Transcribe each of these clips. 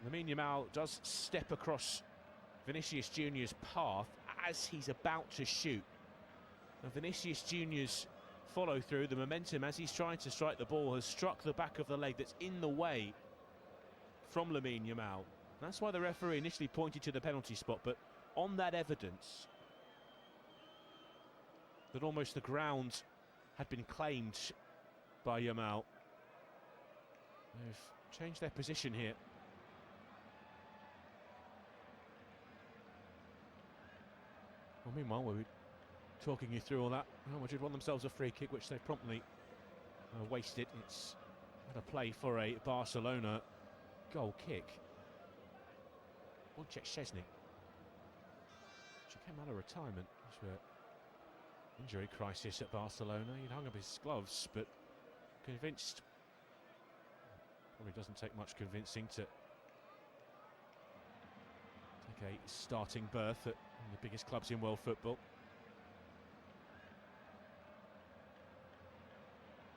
Lamine Yamal does step across Vinicius Junior's path as he's about to shoot. And Vinicius Junior's follow through, the momentum as he's trying to strike the ball has struck the back of the leg that's in the way from Lamine Yamal. That's why the referee initially pointed to the penalty spot, but on that evidence that almost the ground had been claimed by Yamal, they've changed their position here. Well, meanwhile, we're talking you through all that. Real Madrid won themselves a free kick, which they promptly wasted. It's had a play for a Barcelona goal kick. Wojciech Szczesny. She came out of retirement. There's an injury crisis at Barcelona. He'd hung up his gloves, but convinced. Probably doesn't take much convincing to take a starting berth at one of the biggest clubs in world football.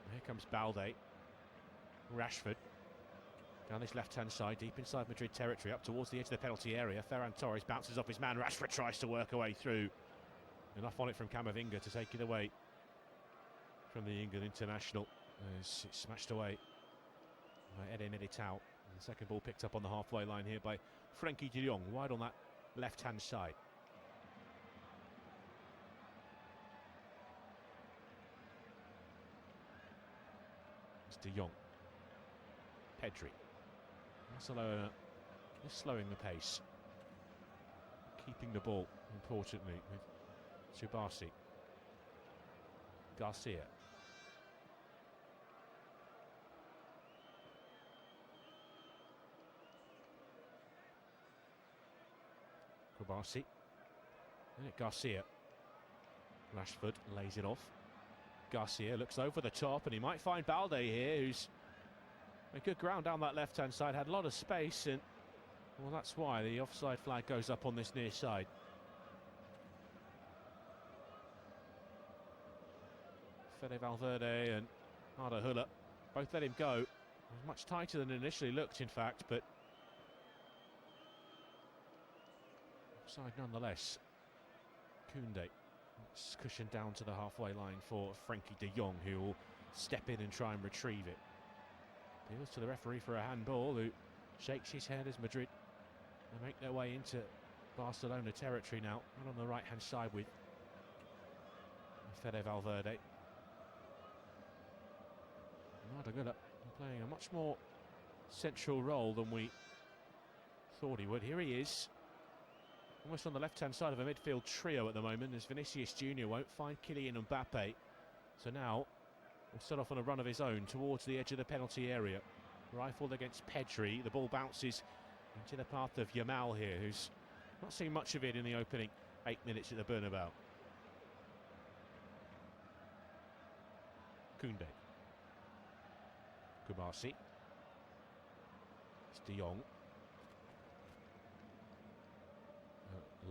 And here comes Balde. Rashford down this left-hand side, deep inside Madrid territory, up towards the edge of the penalty area. Ferran Torres bounces off his man. Rashford tries to work away through. Enough on it from Camavinga to take it away from the England international. As it's smashed away by Eden Militao. And the second ball picked up on the halfway line here by Frenkie de Jong, wide on that left-hand side. It's de Jong. Pedri. Barcelona is slowing the pace, keeping the ball, importantly, with Subasi. Garcia. Kubasi. And Garcia. Rashford lays it off. Garcia looks over the top, and he might find Balde here, who's a good ground down that left-hand side, had a lot of space, and well, that's why the offside flag goes up on this near side. Fede Valverde and Arda Güler both let him go. It was much tighter than it initially looked, in fact, but offside nonetheless. Koundé. It's cushioned down to the halfway line for Frenkie de Jong, who will step in and try and retrieve it. Appeals to the referee for a handball, who shakes his head as Madrid they make their way into Barcelona territory now. And on the right hand side with Fede Valverde. Arda Güler playing a much more central role than we thought he would. Here he is, almost on the left-hand side of a midfield trio at the moment, as Vinicius Junior won't find Kylian Mbappé. So now we'll set off on a run of his own towards the edge of the penalty area. Rifled against Pedri. The ball bounces into the path of Yamal here, who's not seen much of it in the opening 8 minutes at the Bernabeu. Koundé. Kubasi. It's de Jong.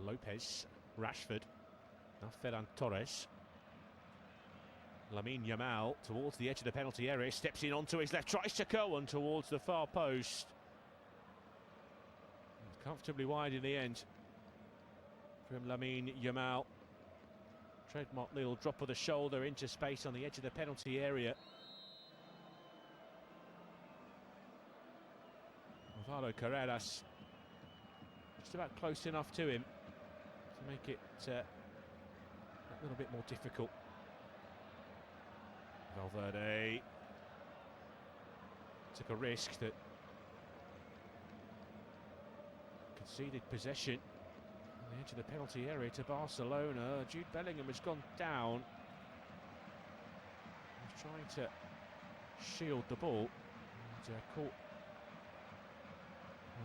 Lopez. Rashford. Now Ferran Torres. Lamine Yamal towards the edge of the penalty area, steps in onto his left, tries to curl one towards the far post. It's comfortably wide in the end from Lamine Yamal. Trademark little drop of the shoulder into space on the edge of the penalty area. Alvaro Carreras just about close enough to him to make it a little bit more difficult. Valverde took a risk that conceded possession on the edge of the penalty area to Barcelona. Jude Bellingham has gone down. He's trying to shield the ball and caught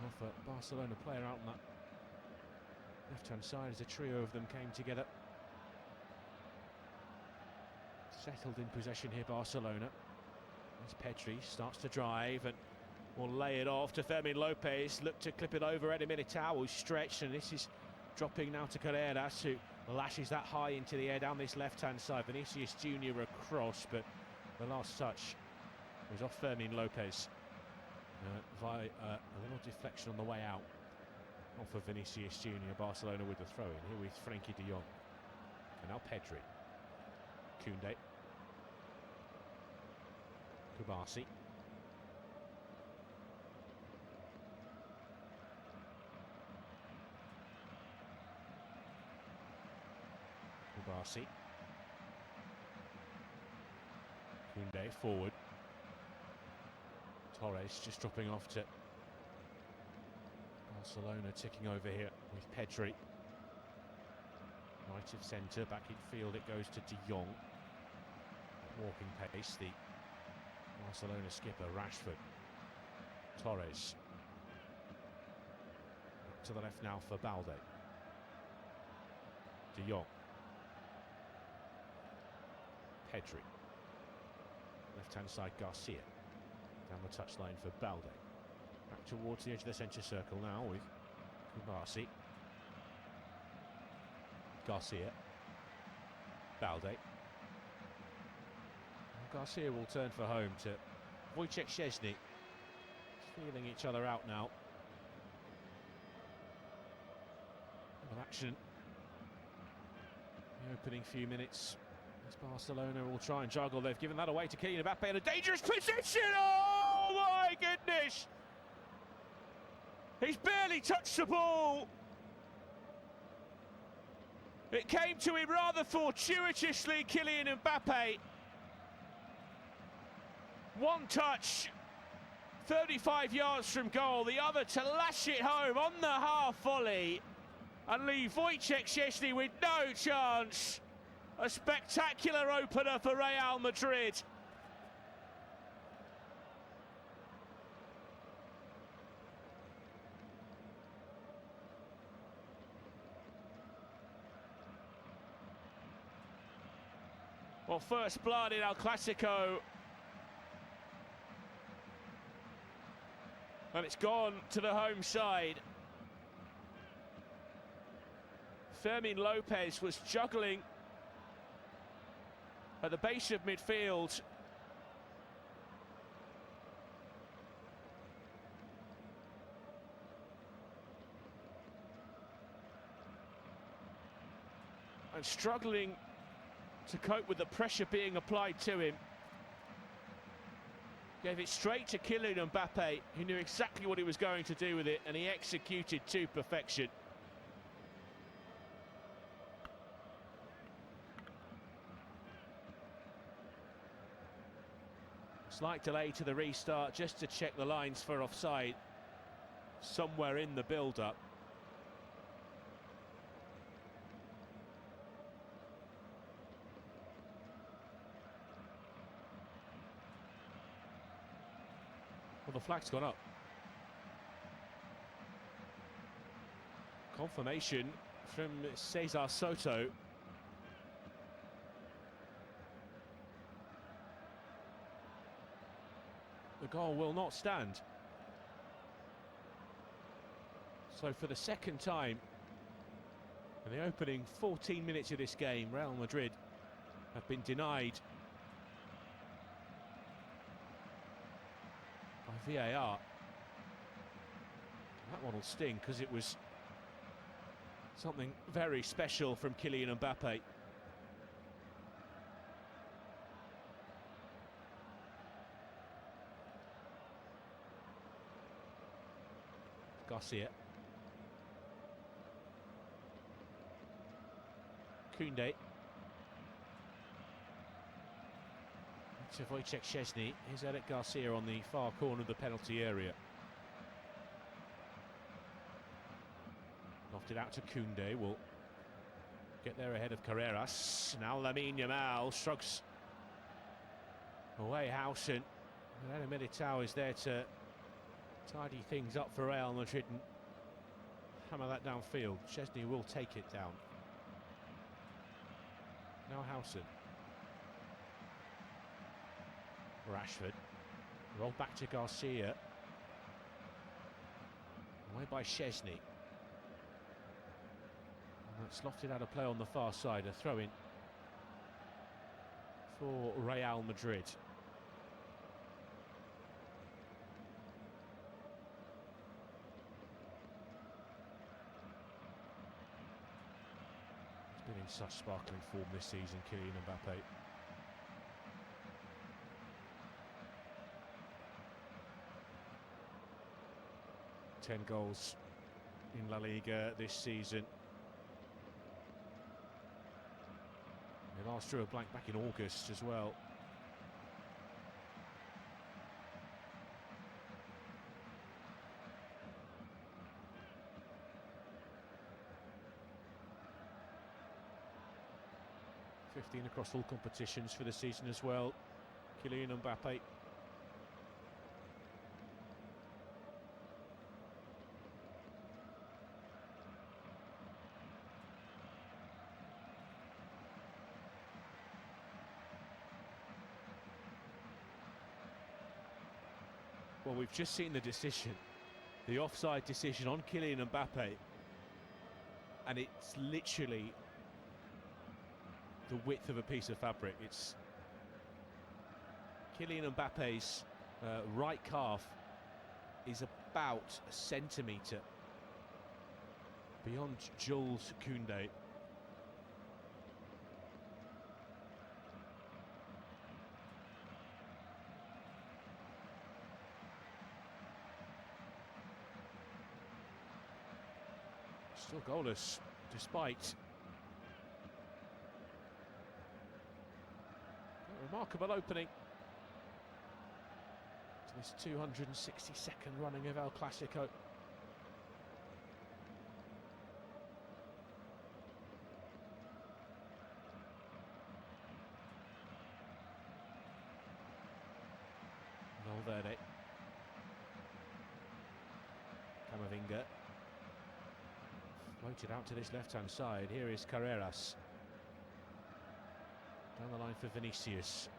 off a Barcelona player out on that left-hand side as a trio of them came together. Settled in possession here, Barcelona. As Pedri starts to drive and will lay it off to Fermin Lopez. Look to clip it over Eden Militao, who's stretched, and this is dropping now to Carreras, who lashes that high into the air down this left-hand side. Vinicius Junior across, but the last touch was off Fermin Lopez. A little deflection on the way out off of Vinicius Junior. Barcelona with the throw-in here with Frankie de Jong. And now Pedri. Koundé. Kubasi. Kubasi. Koundé forward. Torres just dropping off to Barcelona, ticking over here with Pedri. Right of centre, back in field it goes to de Jong. At walking pace, the Barcelona skipper Rashford. Torres. Up to the left now for Balde. De Jong. Pedri. Left-hand side Garcia. Down the touchline for Balde. Back towards the edge of the centre circle now with Kubasi. Garcia. Balde. Garcia will turn for home to Wojciech Szczesny. Feeling each other out now. Well, action. The opening few minutes. As Barcelona will try and juggle. They've given that away to Kylian Mbappé in a dangerous position. Oh my goodness! He's barely touched the ball. It came to him rather fortuitously, Kylian Mbappé. One touch, 35 yards from goal. The other to lash it home on the half volley and leave Wojciech Szczesny with no chance. A spectacular opener for Real Madrid. Well, first blood in El Clasico. And it's gone to the home side. Fermin Lopez was juggling at the base of midfield. And struggling to cope with the pressure being applied to him. Gave it straight to Kylian Mbappé, who knew exactly what he was going to do with it, and he executed to perfection. Slight delay to the restart just to check the lines for offside somewhere in the build-up. Well, the flag's gone up. Confirmation from Cesar Soto. The goal will not stand. So for the second time in the opening 14 minutes of this game, Real Madrid have been denied by VAR. That one will sting because it was something very special from Kylian Mbappé. Garcia. Koundé. To Wojciech Szczesny. Here's Eric Garcia on the far corner of the penalty area. Lofted out to Koundé. Will get there ahead of Carreras. Now Lamine Yamal shrugs away Howson. And then Militao is there to tidy things up for Real Madrid and hammer that downfield. Szczesny will take it down. Now Howson. Rashford. Rolled back to Garcia. Away by Szczesny. And that's lofted out of play on the far side. A throw-in for Real Madrid. such sparkling form this season, Kylian Mbappé. Ten goals in La Liga this season. They last drew a blank back in August as well. '15 across all competitions for the season as well. Kylian Mbappé. Well, we've just seen the decision, the offside decision on Kylian Mbappé, and it's literally the width of a piece of fabric. It's Kylian Mbappe's right calf is about a centimetre beyond Jules Koundé. Still goalless, despite a remarkable opening to this 262nd running of El Clasico. Valverde, Camavinga. Floated out to this left-hand side. Here is Carreras. Down the line for Vinicius.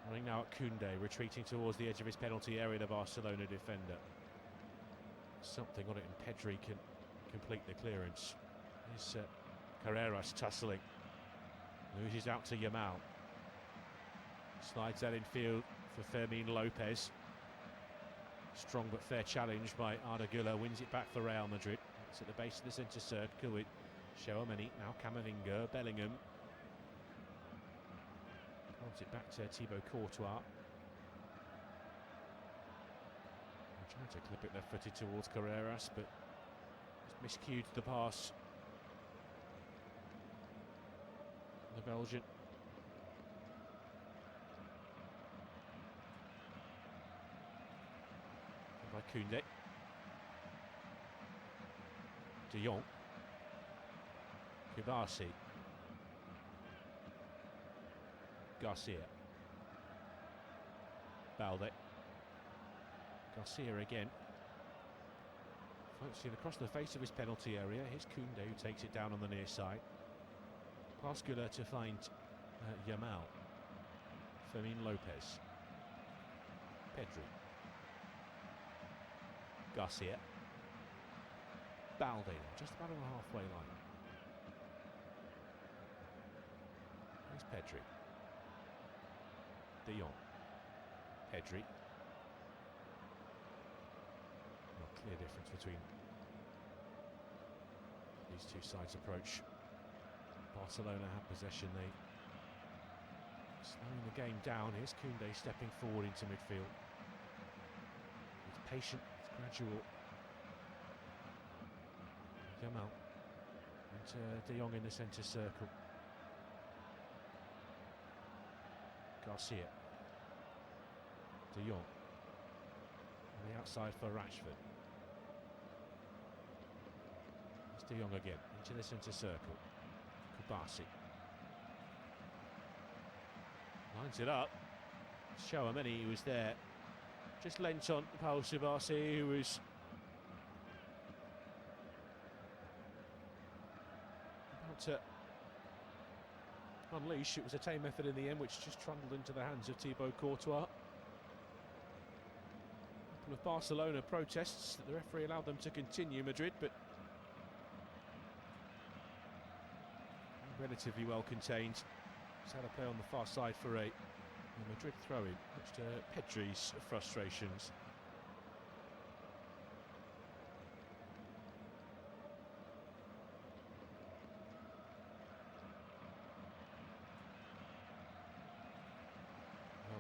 Running now at Koundé, retreating towards the edge of his penalty area, the Barcelona defender. Something on it, and Pedri can complete the clearance. Here's Carreras tussling. Loses out to Yamal. Slides that in field for Fermin Lopez. Strong but fair challenge by Arda Güler. Wins it back for Real Madrid. It's at the base of the centre circle with Tchouaméni, now Camavinga, Bellingham. Holds it back to Thibaut Courtois. Trying to clip it left-footed towards Carreras, but just miscued the pass. The Belgian. By Koundé. De Jong. Kubasi. Garcia. Balde. Garcia again. Floats it across the face of his penalty area. Here's Koundé, who takes it down on the near side. Pass Güler to find Yamal. Fermin Lopez. Pedri. Garcia. Balde, just about on the halfway line. Here's Pedri. De Jong. Pedri. Not clear difference between these two sides' approach. Barcelona have possession. They slowing the game down. Here's Koundé stepping forward into midfield. It's patient, it's gradual. Yamal and De Jong in the centre circle. Garcia. De Jong on the outside for Rashford. It's De Jong again into the centre circle. Kubasi lines it up. Tchouaméni, who was there, just lent on Paul Subasi, who was about to unleash. It was a tame effort in the end, which just trundled into the hands of Thibaut Courtois. A couple of Barcelona protests that the referee allowed them to continue, Madrid, but relatively well contained. Just had a play on the far side for a Madrid throw-in, much to Pedri's frustrations.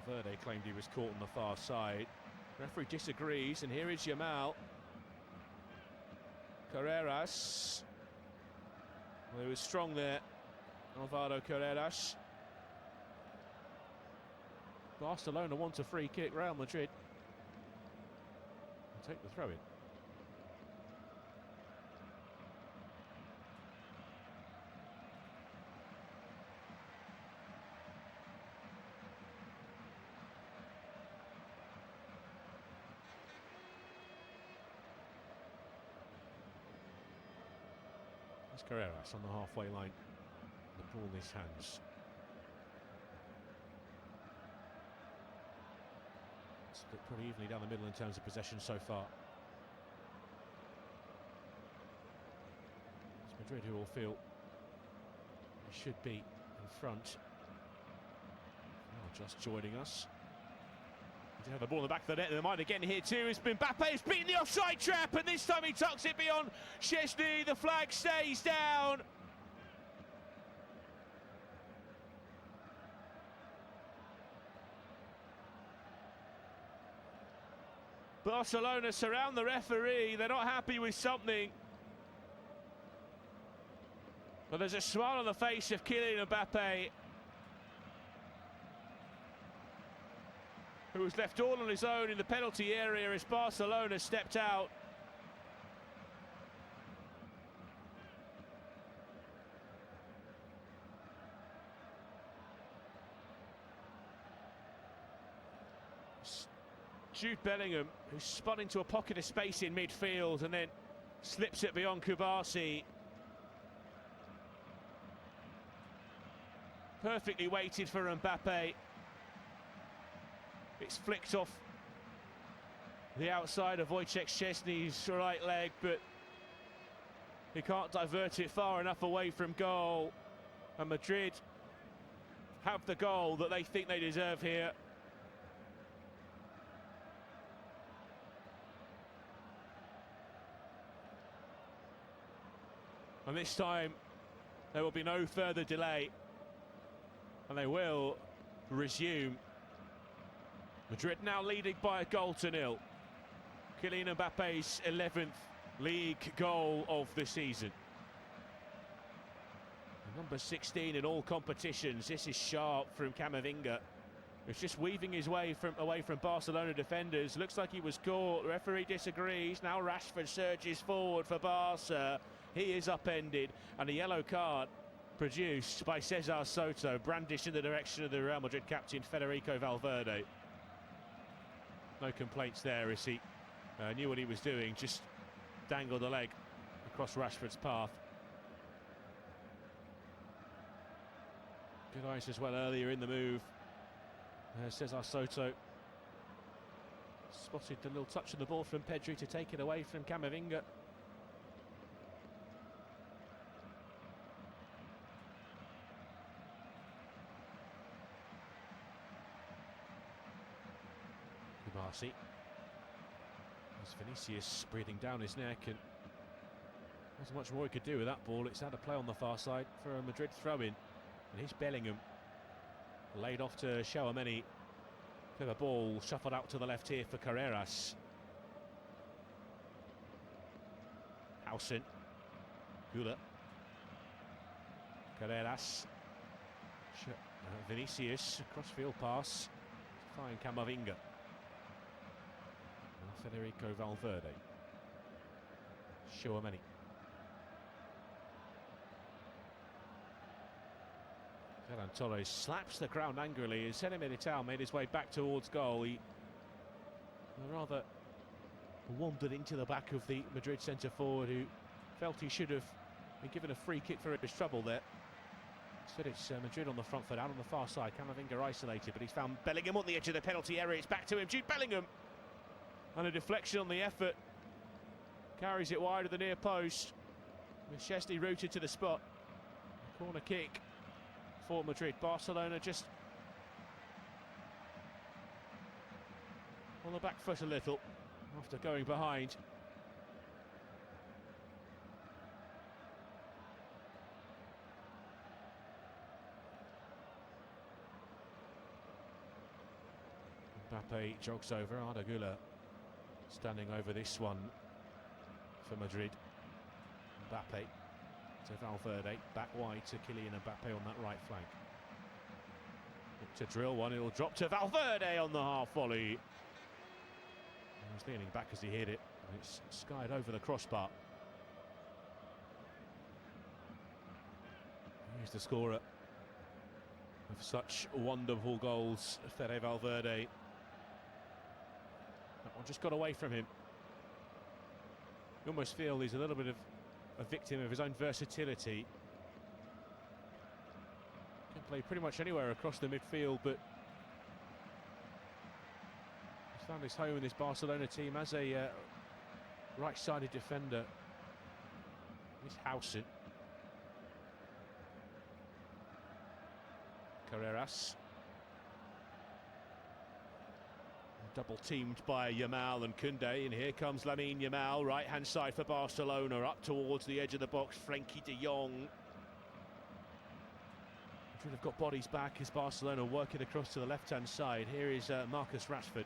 Valverde claimed he was caught on the far side. Referee disagrees, and here is Yamal. Carreras. Well, he was strong there, Alvaro Carreras. Barcelona want a free kick. Real Madrid will take the throw in. It's Carreras on the halfway line. The ball in his hands. Split pretty evenly down the middle in terms of possession so far. It's Madrid who will feel they should be in front. Oh, just joining us. They have the ball in the back of the net, and they might again here too. It's been Mbappé, has beaten the offside trap, and this time he tucks it beyond Szczesny. The flag stays down. Barcelona surround the referee. They're not happy with something. But there's a smile on the face of Kylian Mbappé, who was left all on his own in the penalty area as Barcelona stepped out. Jude Bellingham, who spun into a pocket of space in midfield and then slips it beyond Kubasi. Perfectly weighted for Mbappé. It's flicked off the outside of Wojciech Szczesny's right leg, but he can't divert it far enough away from goal. And Madrid have the goal that they think they deserve here. And this time there will be no further delay, and they will resume. Madrid now leading by a goal to nil. Kylian Mbappe's 11th league goal of the season. Number 16 in all competitions. This is sharp from Camavinga. He's just weaving his way away from Barcelona defenders. Looks like he was caught. The referee disagrees. Now Rashford surges forward for Barca. He is upended, and a yellow card produced by Cesar Soto, brandished in the direction of the Real Madrid captain Federico Valverde. No complaints there as he knew what he was doing, just dangled a leg across Rashford's path. Good eyes as well earlier in the move. Cesar Soto spotted the little touch of the ball from Pedri to take it away from Camavinga. Kubasi. There's Vinicius breathing down his neck, and there's much more he could do with that ball. It's had a play on the far side for a Madrid throw-in, and here's Bellingham. Laid off to Tchouaméni. Clever ball shuffled out to the left here for Carreras. Hausen. Gula. Carreras. Vinicius. Crossfield pass. Fine Camavinga. Federico Valverde. Tchouaméni. Ferran Torres slaps the ground angrily as Sene Militao made his way back towards goal. He rather wandered into the back of the Madrid centre forward, who felt he should have been given a free kick for his trouble there. Instead it's Madrid on the front foot, out on the far side. Camavinga isolated, but he's found Bellingham on the edge of the penalty area. It's back to him, Jude Bellingham. And a deflection on the effort. Carries it wide of the near post. With Szczesny rooted to the spot. A corner kick for Madrid. Barcelona just on the back foot a little after going behind. Mbappé jogs over. Arda Güler standing over this one for Madrid. Mbappé to Valverde, back wide to Kylian Mbappé on that right flank. Look to drill one, it'll drop to Valverde on the half volley. He was leaning back as he hit it, and it's skied over the crossbar. Here's the scorer of such wonderful goals, Fede Valverde. That one just got away from him. You almost feel he's a little bit of a victim of his own versatility. Can play pretty much anywhere across the midfield, but he's found his home in this Barcelona team as a right-sided defender. He's Hausen. Carreras. Double teamed by Yamal and Koundé, and here comes Lamine Yamal, right hand side for Barcelona, up towards the edge of the box. Frenkie de Jong. Madrid have got bodies back as Barcelona working across to the left hand side. Here is Marcus Rashford.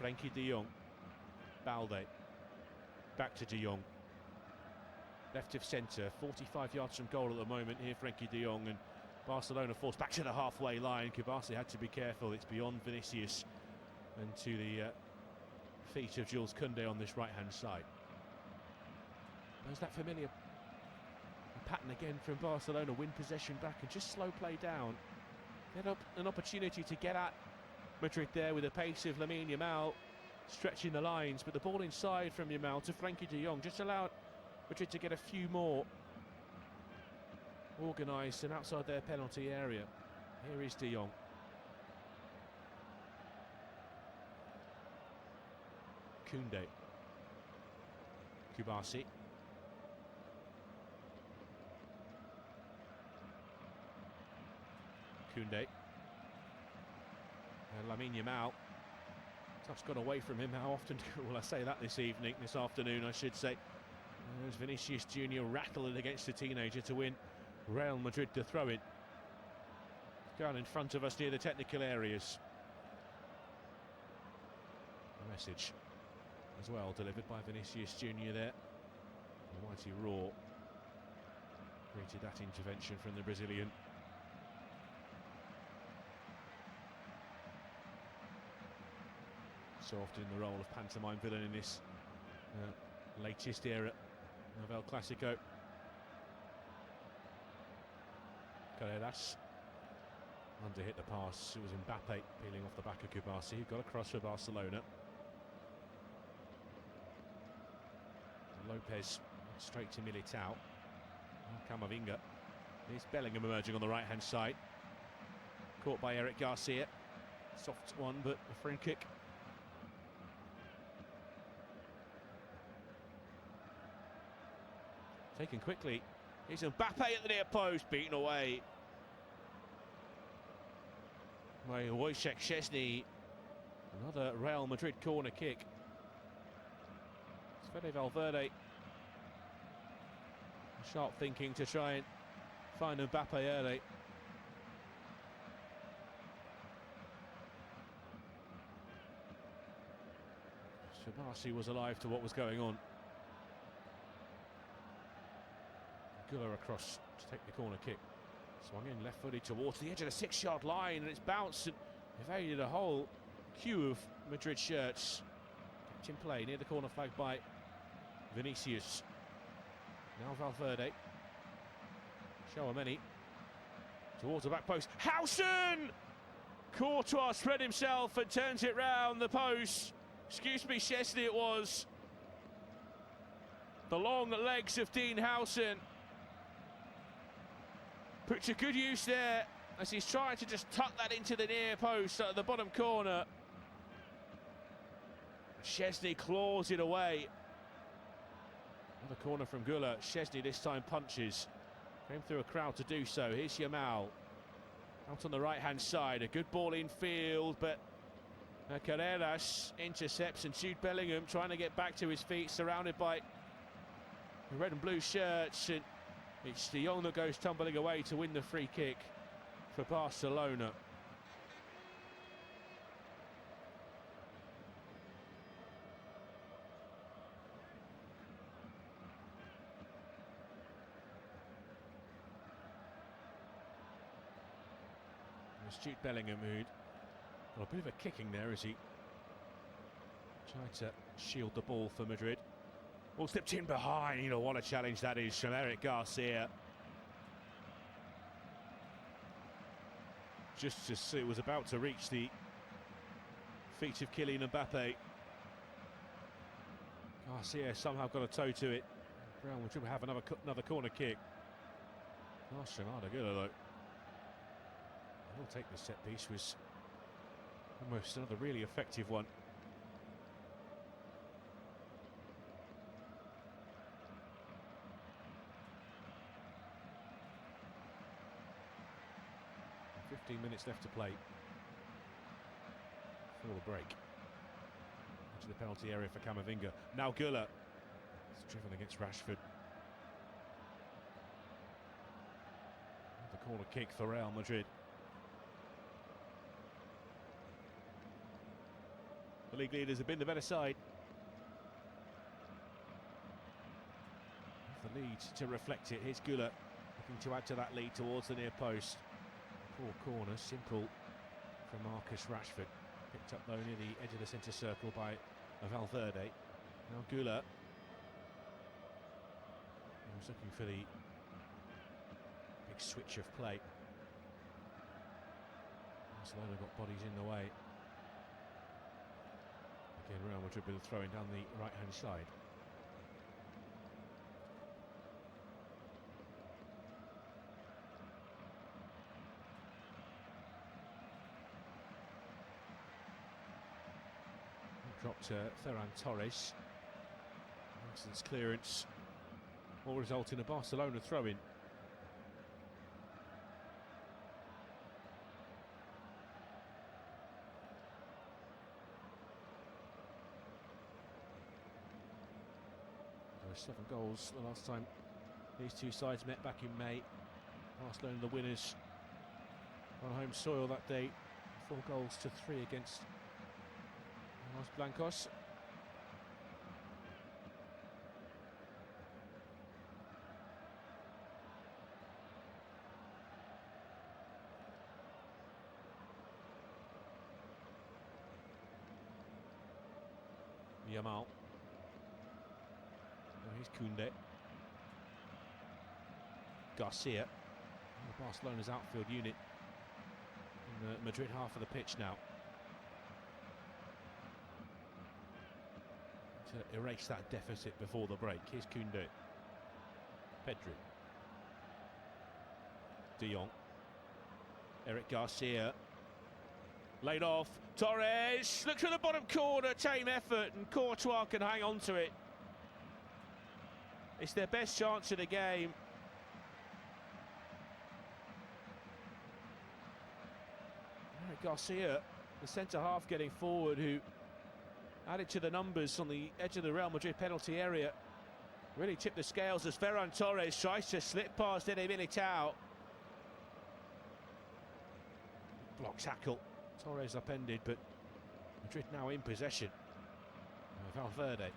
Frenkie de Jong. Balde. Back to de Jong. Left of centre, 45 yards from goal at the moment here, Frenkie de Jong, and Barcelona forced back to the halfway line. Kubasi had to be careful, it's beyond Vinicius and to the feet of Jules Koundé on this right hand side. There's that familiar pattern again from Barcelona, win possession back and just slow play down. They had an opportunity to get at Madrid there with the pace of Lamine Yamal stretching the lines, but the ball inside from Yamal to Frenkie de Jong just allowed Madrid to get a few more organised and outside their penalty area. Here is de Jong. Koundé. Kubasi. Koundé. And Lamine Yamal. Touch got away from him. How often will I say that this afternoon I should say. There's Vinicius Junior rattling against the teenager to win Real Madrid to throw it. Going in front of us near the technical areas. A message as well delivered by Vinicius Junior there. The mighty roar greeted that intervention from the Brazilian. So often in the role of pantomime villain in this latest era of El Clasico. Carreras under hit the pass. It was Mbappé peeling off the back of Kubasi, who got across for Barcelona. Lopez straight to Militao. Camavinga. Here's Bellingham emerging on the right hand side. Caught by Eric Garcia. Soft one, but a free kick. Taken quickly. Here's Mbappé at the near post, beaten away by Wojciech Szczesny. Another Real Madrid corner kick. It's Fede Valverde. Sharp thinking to try and find Mbappé early. Shabasi was alive to what was going on. Güler across to take the corner kick. Swung in left-footed towards the edge of the 6-yard line, and it's bounced and evaded a whole queue of Madrid shirts. Kept in play near the corner flag by Vinicius. Now Valverde. Tchouaméni towards the back post. Hausen! Courtois spread himself and turns it round the post. Excuse me, Szczesny it was. The long legs of Dean Hausen put to good use there as he's trying to just tuck that into the near post at the bottom corner. Szczesny claws it away. Another corner from Güler. Szczesny this time punches. Came through a crowd to do so. Here's Yamal. Out on the right-hand side. A good ball in field, but Carreras intercepts, and Jude Bellingham trying to get back to his feet, surrounded by the red and blue shirts. And it's de Jong that goes tumbling away to win the free kick. for Barcelona. Astute Bellingham, who'd got a bit of a kicking there as he tried to shield the ball for Madrid. Ball slipped in behind. What a challenge that is from Eric Garcia. Just as it was about to reach the feet of Kylian Mbappé, Garcia somehow got a toe to it. Real Madrid will have another corner kick. Barcelona good though. We'll take the set piece. Was almost another really effective one. And 15 minutes left to play for the break. Into the penalty area for Camavinga. Now Güler. It's driven against Rashford. The corner kick for Real Madrid. The league leaders have been the better side. The lead to reflect it. Here's Güler looking to add to that lead towards the near post. Poor corner, simple from Marcus Rashford. Picked up though near the edge of the centre circle by Valverde. Now Güler. He was looking for the big switch of play. Barcelona got bodies in the way. Again, Real Madrid with a throw-in down the right-hand side. Dropped to Ferran Torres. Excellent clearance will result in a Barcelona throw-in. There were 7 goals the last time these two sides met back in May. Barcelona the winners on home soil that day. 4 goals to 3 against Los Blancos. Yamal. Now here's Koundé. Garcia. Barcelona's outfield unit in the Madrid half of the pitch now. To erase that deficit before the break. Here's Koundé. Pedri. De Jong. Eric Garcia. Laid off. Torres. Looks for the bottom corner. Tame effort, and Courtois can hang on to it. It's their best chance of the game. Eric Garcia, the centre half getting forward, who added to the numbers on the edge of the Real Madrid penalty area. Really tipped the scales as Ferran Torres tries to slip past Eder Militao. Block tackle. Torres upended, but Madrid now in possession. Valverde.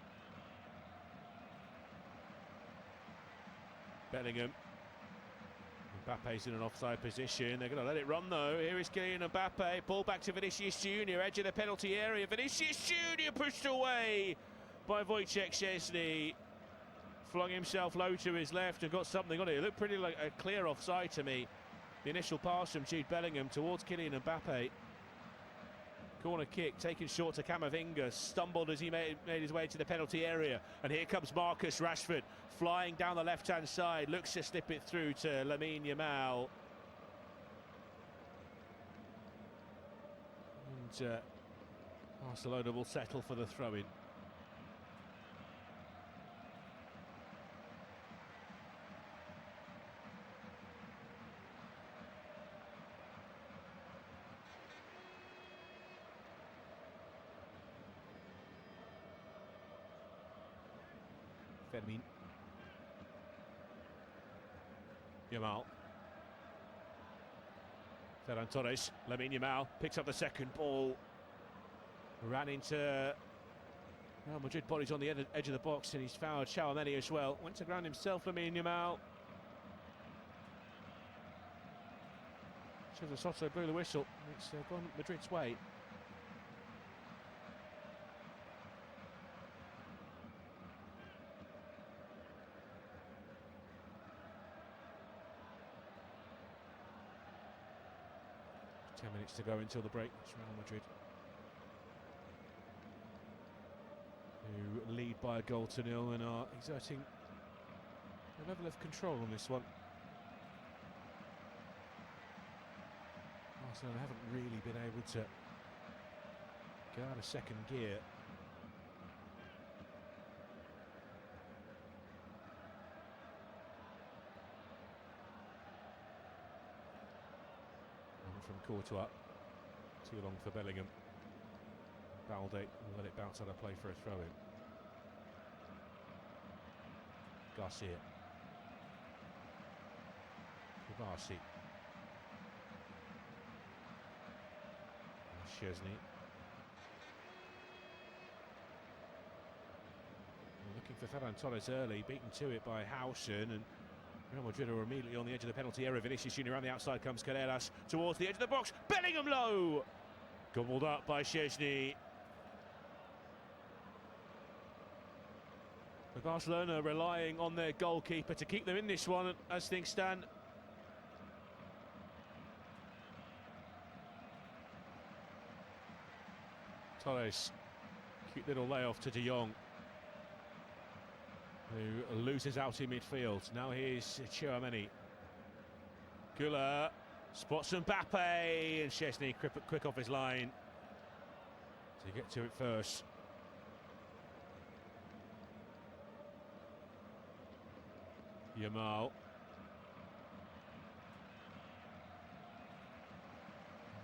Bellingham. Mbappe's in an offside position. They're going to let it run though. Here is Kylian Mbappé. Ball back to Vinicius Junior. Edge of the penalty area. Vinicius Junior pushed away by Wojciech Szczesny. Flung himself low to his left and got something on it. It looked pretty like a clear offside to me. The initial pass from Jude Bellingham towards Kylian Mbappé. Corner kick taken short to Camavinga. Stumbled as he made his way to the penalty area. And here comes Marcus Rashford flying down the left-hand side. Looks to slip it through to Lamine Yamal. And Barcelona will settle for the throw-in. Fermin. Yamal. Ferran Torres, Lamine Yamal picks up the second ball. Ran into Real Madrid bodies on the edge of the box, and he's fouled Tchouaméni as well. Went to ground himself, Lamine Yamal. Cesar Soto blew the whistle. It's gone Madrid's way. Just 10 minutes to go until the break. It's Real Madrid, who lead by a goal to nil and are exerting a level of control on this one. Barcelona haven't really been able to get out of second gear. And from Courtois, too long for Bellingham. Balde will let it bounce out of play for a throw-in. Garcia. Kubasi. Szczesny. Looking for Ferran Torres early, beaten to it by Howson, and Real Madrid are immediately on the edge of the penalty area. Vinicius Junior around the outside comes Carreras towards the edge of the box. Bellingham low! Gobbled up by Szczesny. But Barcelona relying on their goalkeeper to keep them in this one as things stand. Torres, cute little layoff to De Jong, who loses out in midfield. Now here's Tchouaméni. Güler spots Mbappé, and Szczesny quick off his line to get to it first. Yamal.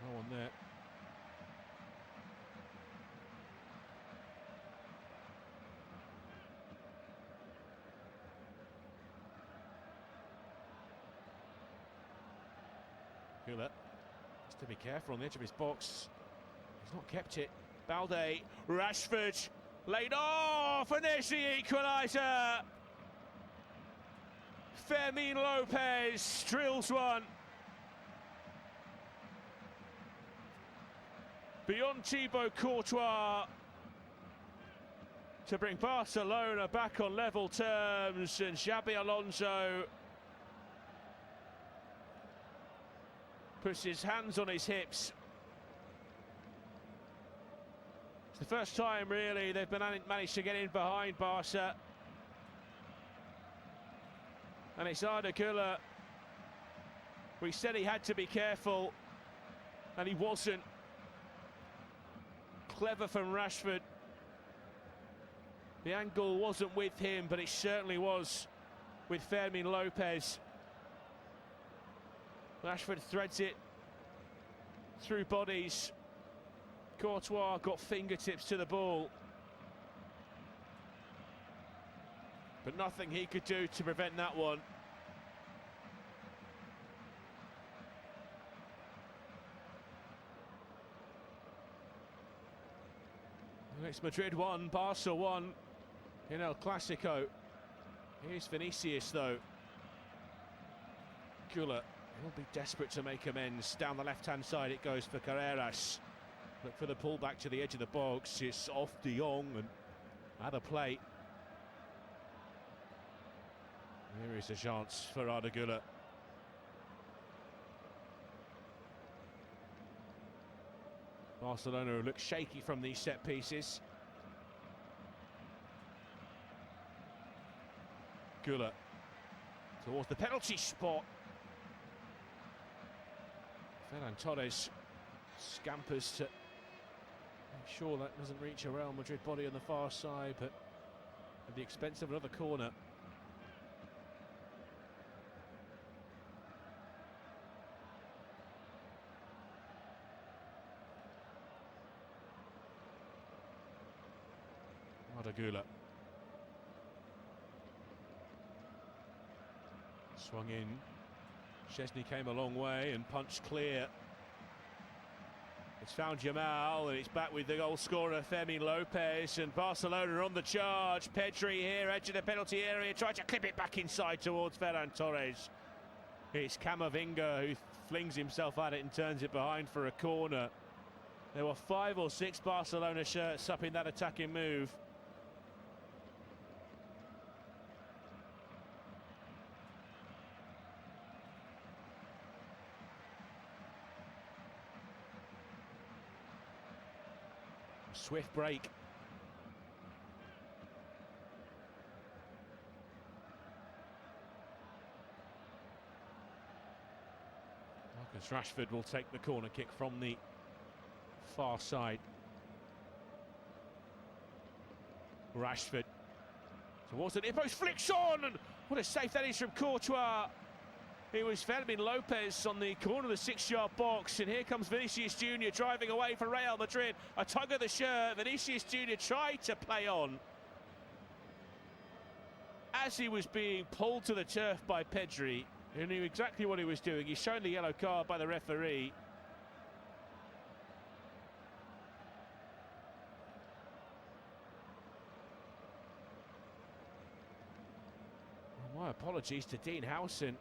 No one there. Güler has to be careful on the edge of his box. He's not kept it. Balde, Rashford, laid off, and there's the equaliser. Fermin Lopez drills one. Beyond Thibaut Courtois to bring Barcelona back on level terms, and Xabi Alonso puts his hands on his hips. It's the first time really they've managed to get in behind Barca. And it's Arda Güler. We said he had to be careful, and he wasn't. Clever from Rashford. The angle wasn't with him, but it certainly was with Fermin Lopez. Rashford threads it through bodies. Courtois got fingertips to the ball, but nothing he could do to prevent that one. It's Madrid 1, Barca 1 in El Clasico. Here's Vinicius though. Güler will be desperate to make amends. Down the left-hand side it goes for Carreras. Look for the pull back to the edge of the box. It's off De Jong and out of play. Here is a chance for Arda Güler. Barcelona look shaky from these set pieces. Güler towards the penalty spot. Ferran Torres scampers to make sure that doesn't reach a Real Madrid body on the far side, but at the expense of another corner. Arda Güler swung in. Szczesny came a long way and punched clear. It's found Jamal, and it's back with the goal scorer Fermin Lopez, and Barcelona on the charge. Pedri here, edge of the penalty area, trying to clip it back inside towards Ferran Torres. It's Camavinga who flings himself at it and turns it behind for a corner. There were 5 or 6 Barcelona shirts up in that attacking move. Swift break. Marcus Rashford will take the corner kick from the far side. Rashford towards the near post, flicks on, and what a save that is from Courtois. It was Fermin Lopez on the corner of the 6-yard box, and here comes Vinicius Jr. driving away for Real Madrid. A tug of the shirt. Vinicius Jr. tried to play on as he was being pulled to the turf by Pedri, who knew exactly what he was doing. He's shown the yellow card by the referee. Well, my apologies to Dean Howson.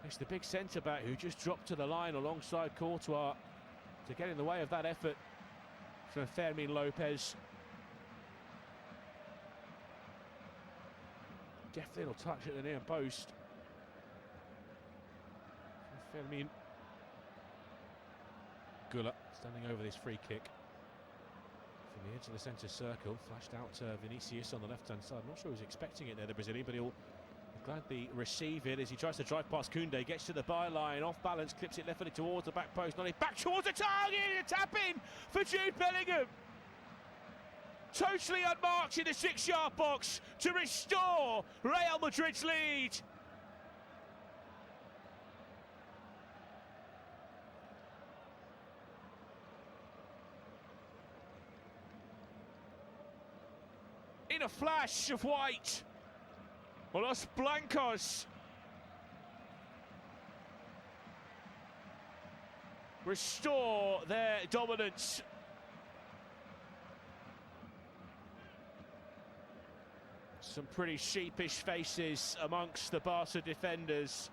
It's the big centre-back who just dropped to the line alongside Courtois to get in the way of that effort from Fermin Lopez. Deft little touch at the near post. Fermin. Gula standing over this free kick. From the edge of the centre circle, flashed out to Vinicius on the left-hand side. I'm not sure he was expecting it there, the Brazilian, but he'll gladly receive it as he tries to drive past Koundé, gets to the byline, off balance, clips it left-footed towards the back post, not back towards the target, a tap-in for Jude Bellingham. Totally unmarked in the 6-yard box to restore Real Madrid's lead. In a flash of white, Los Blancos restore their dominance. Some pretty sheepish faces amongst the Barca defenders.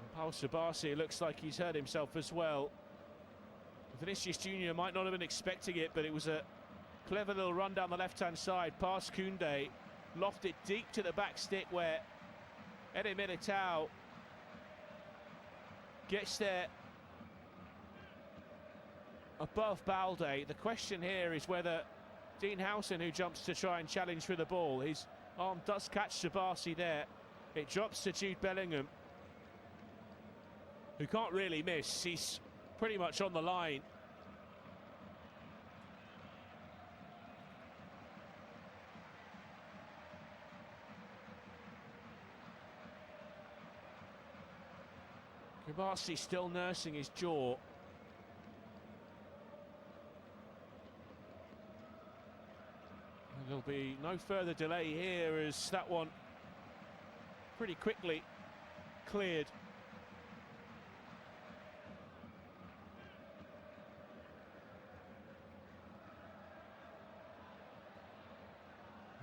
And Paul Sabasi looks like he's hurt himself as well. Vinicius Jr. might not have been expecting it, but it was a clever little run down the left-hand side, past Koundé, lofted deep to the back stick where Eder Militao gets there above Balde. The question here is whether Dean Howson, who jumps to try and challenge for the ball, his arm does catch Sabasi there. It drops to Jude Bellingham, who can't really miss. He's pretty much on the line. Kubasi still nursing his jaw. And there'll be no further delay here as that one pretty quickly cleared.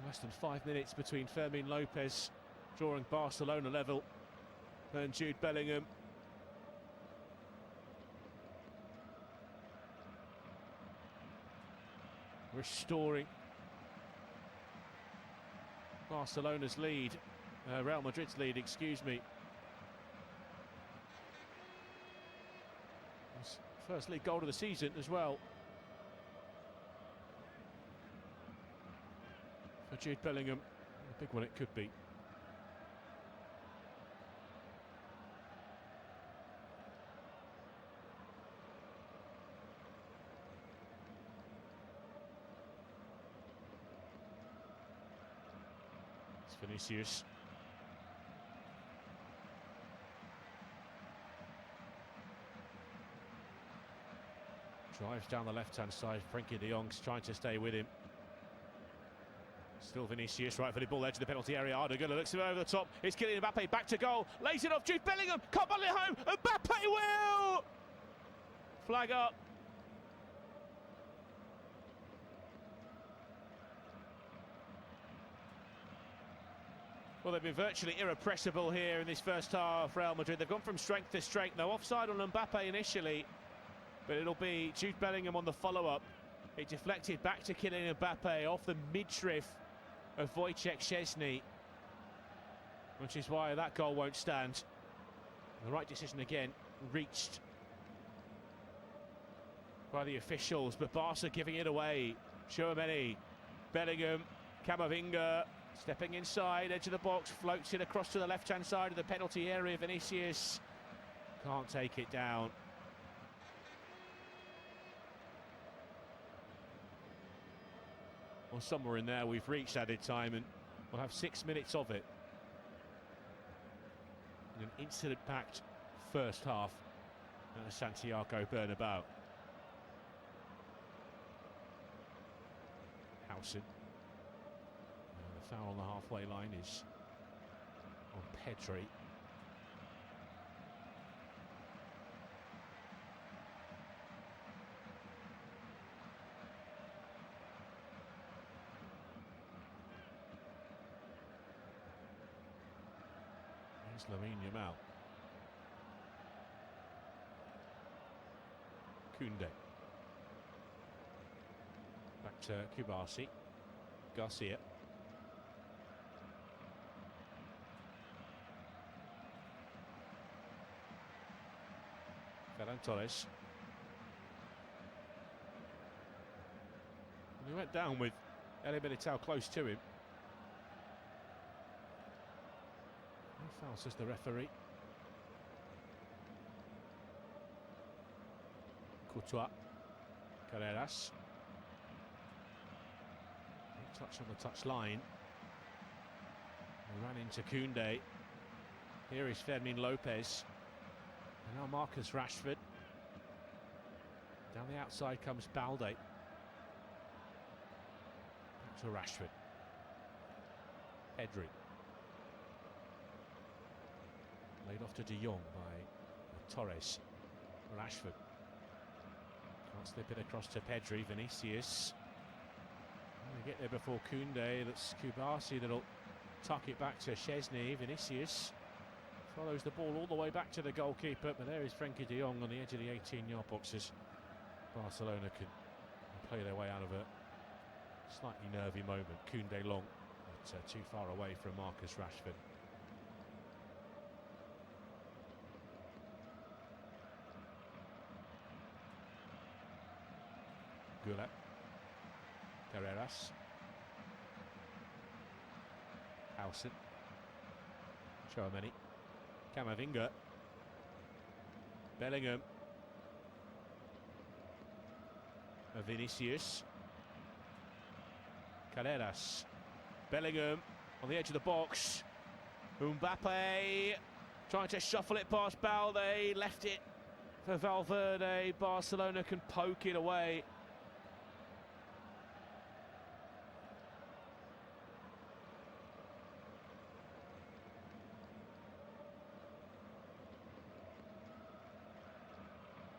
Less than 5 minutes between Fermin Lopez drawing Barcelona level and Jude Bellingham. Restoring Barcelona's lead, Real Madrid's lead, excuse me. It's first league goal of the season as well for Jude Bellingham. A big one it could be. Vinicius. Drives down the left-hand side. Frenkie de Jong's trying to stay with him. Still Vinicius, right for the ball edge of the penalty area. Arda looks over the top. It's Kylian Mbappé back to goal. Lays it off. Jude Bellingham can't ball it home. Mbappé will flag up. Well, they've been virtually irrepressible here in this first half, Real Madrid. They've gone from strength to strength. No offside on Mbappé initially, but it'll be Jude Bellingham on the follow-up. It deflected back to Kylian Mbappé off the midriff of Wojciech Szczesny, which is why that goal won't stand. The right decision again reached by the officials, but Barca giving it away. Tchouaméni, Bellingham, Camavinga stepping inside, edge of the box, floats it across to the left-hand side of the penalty area. Vinicius can't take it down. Well, somewhere in there we've reached added time, and we'll have 6 minutes of it. In an incident-packed first half at the Santiago Bernabeu. Howson. The foul on the halfway line is on Pedri. Here's Lamine Yamal. Koundé. Back to Kubasi. Garcia. Ferran Torres. He went down with Eli Militao close to him. No foul, says the referee. Courtois. Carreras. Touch on the touch line. He ran into Koundé. Here is Fermin Lopez. And now Marcus Rashford. Down the outside comes Balde. Back to Rashford. Pedri. Laid off to De Jong by Torres. Rashford. Can't slip it across to Pedri. Vinicius. They get there before Koundé. That's Kubasi that'll tuck it back to Szczesny. Vinicius follows the ball all the way back to the goalkeeper, but there is Frenkie de Jong on the edge of the 18-yard boxes. Barcelona could play their way out of a slightly nervy moment. Koundé long, but too far away from Marcus Rashford. Goulet. Carreras. Howson. Tchouaméni. Camavinga. Bellingham. Vinicius. Carreras. Bellingham on the edge of the box. Mbappé trying to shuffle it past Balde. Left it for Valverde. Barcelona can poke it away.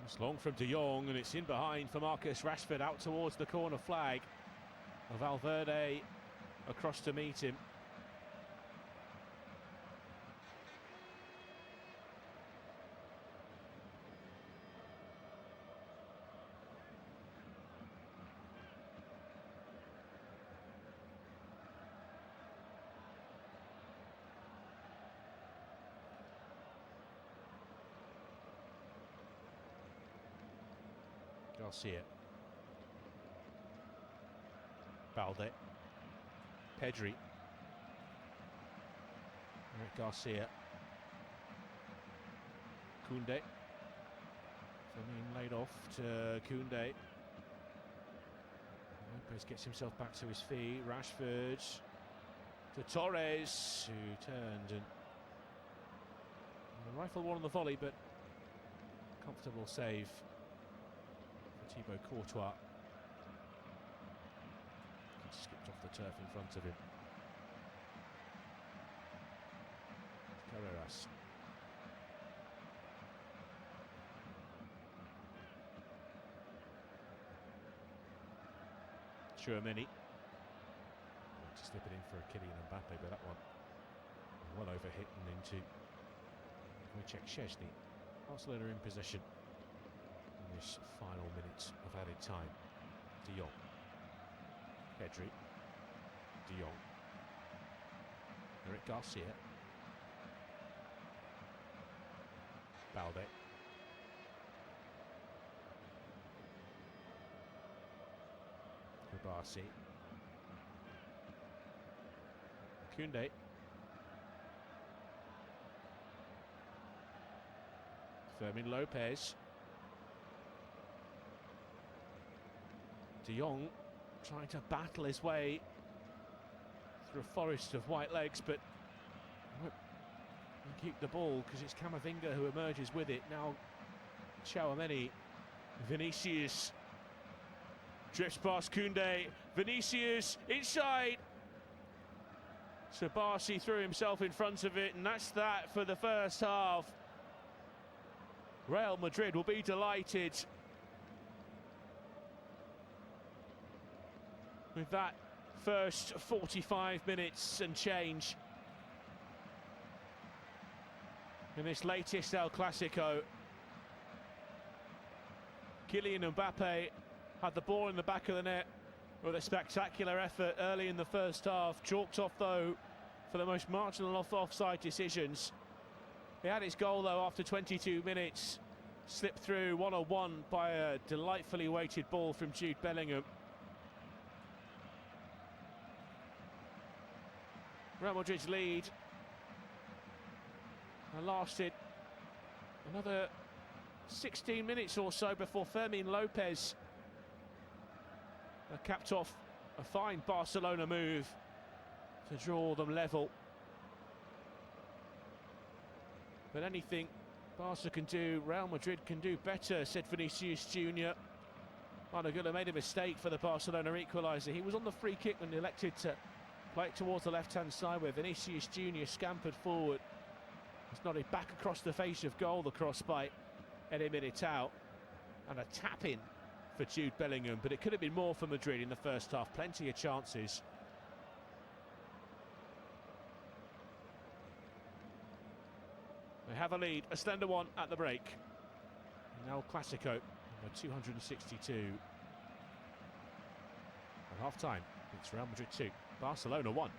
It's long from De Jong, and it's in behind for Marcus Rashford, out towards the corner flag. Valverde across to meet him. Garcia. Balde. Pedri. Eric Garcia. Koundé. Fermin laid off to Koundé. Lopez gets himself back to his feet. Rashford to Torres, who turned and rifled one on the volley, but comfortable save. Thibaut Courtois. Skip Just off the turf in front of him. Carreras. Many. To slip it in for Kylian Mbappé, but that one well overhit and into Wojciech Szczesny. Barcelona in possession in this final minute of added time. De Jong. Pedri. De Jong. Eric Garcia. Balde. Barsi. Koundé. Fermin Lopez. De Jong trying to battle his way through a forest of white legs, but won't keep the ball because it's Camavinga who emerges with it. Now Tchouaméni. Vinicius. Drifts past Koundé, Vinicius inside. So Barsi threw himself in front of it, and that's that for the first half. Real Madrid will be delighted with that first 45 minutes and change in this latest El Clasico. Kylian Mbappé had the ball in the back of the net with a spectacular effort early in the first half, chalked off though for the most marginal offside decisions. He had his goal though after 22 minutes, slipped through one-on-one by a delightfully weighted ball from Jude Bellingham. Real Madrid's lead lasted another 16 minutes or so before Fermin Lopez capped off a fine Barcelona move to draw them level. But anything Barca can do, Real Madrid can do better, said Vinicius Jr. Arnautovic made a mistake for the Barcelona equaliser. He was on the free kick and elected to play it towards the left-hand side where Vinicius Jr. scampered forward. It's nodded back across the face of goal, the cross by Eder Militao, and a tap-in for Jude Bellingham, but it could have been more for Madrid in the first half. Plenty of chances. They have a lead, a slender one at the break. In El Clasico, number 262. At half-time, it's Real Madrid 2, Barcelona 1.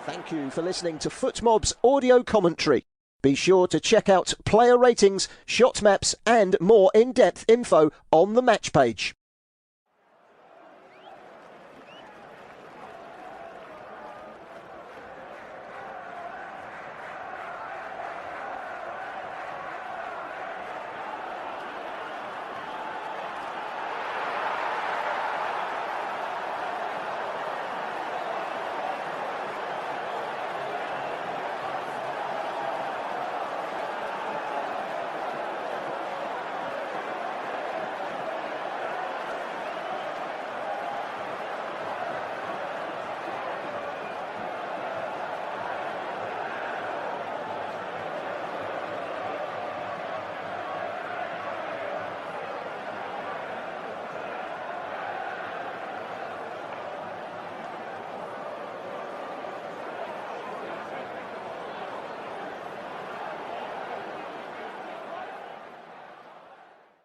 Thank you for listening to FootMob's audio commentary. Be sure to check out player ratings, shot maps and more in-depth info on the match page.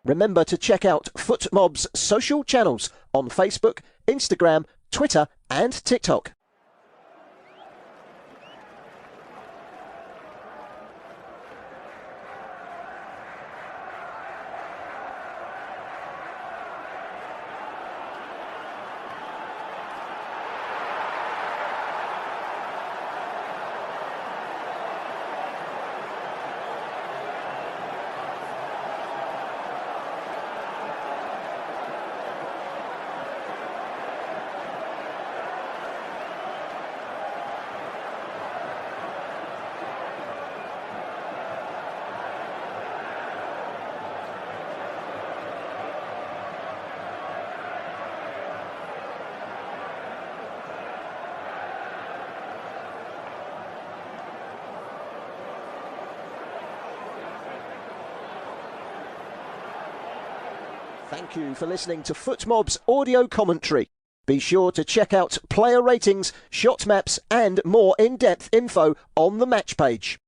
Remember to check out FootMob's social channels on Facebook, Instagram, Twitter and TikTok. Thank you for listening to FootMob's audio commentary. Be sure to check out player ratings, shot maps and more in-depth info on the match page.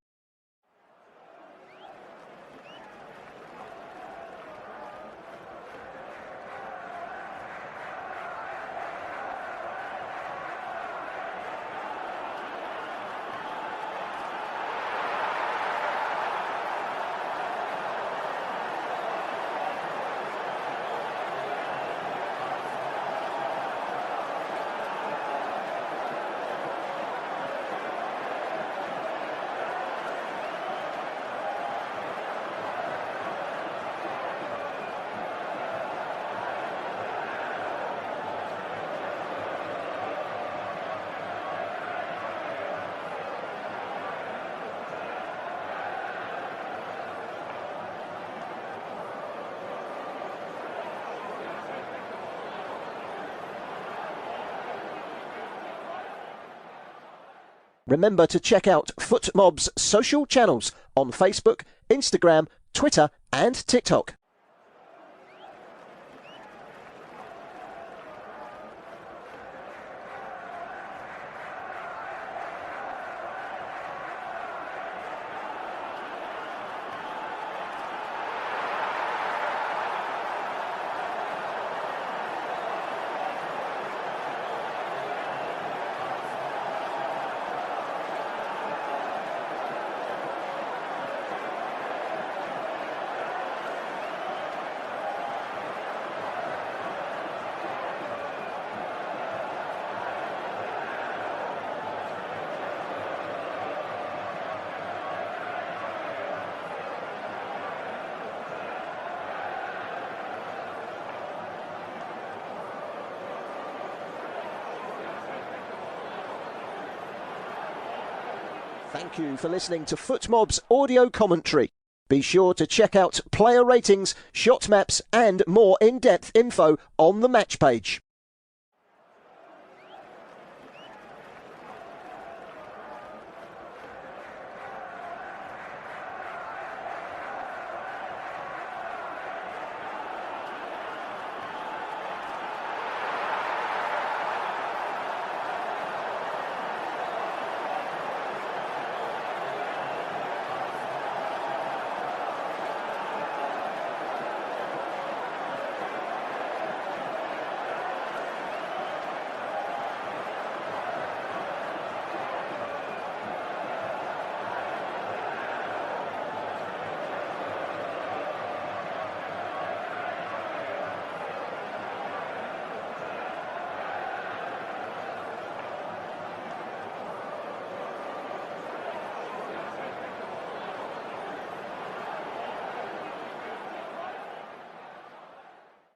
Remember to check out FootMob's social channels on Facebook, Instagram, Twitter and TikTok. Thank you for listening to FootMob's audio commentary. Be sure to check out player ratings, shot maps and more in-depth info on the match page.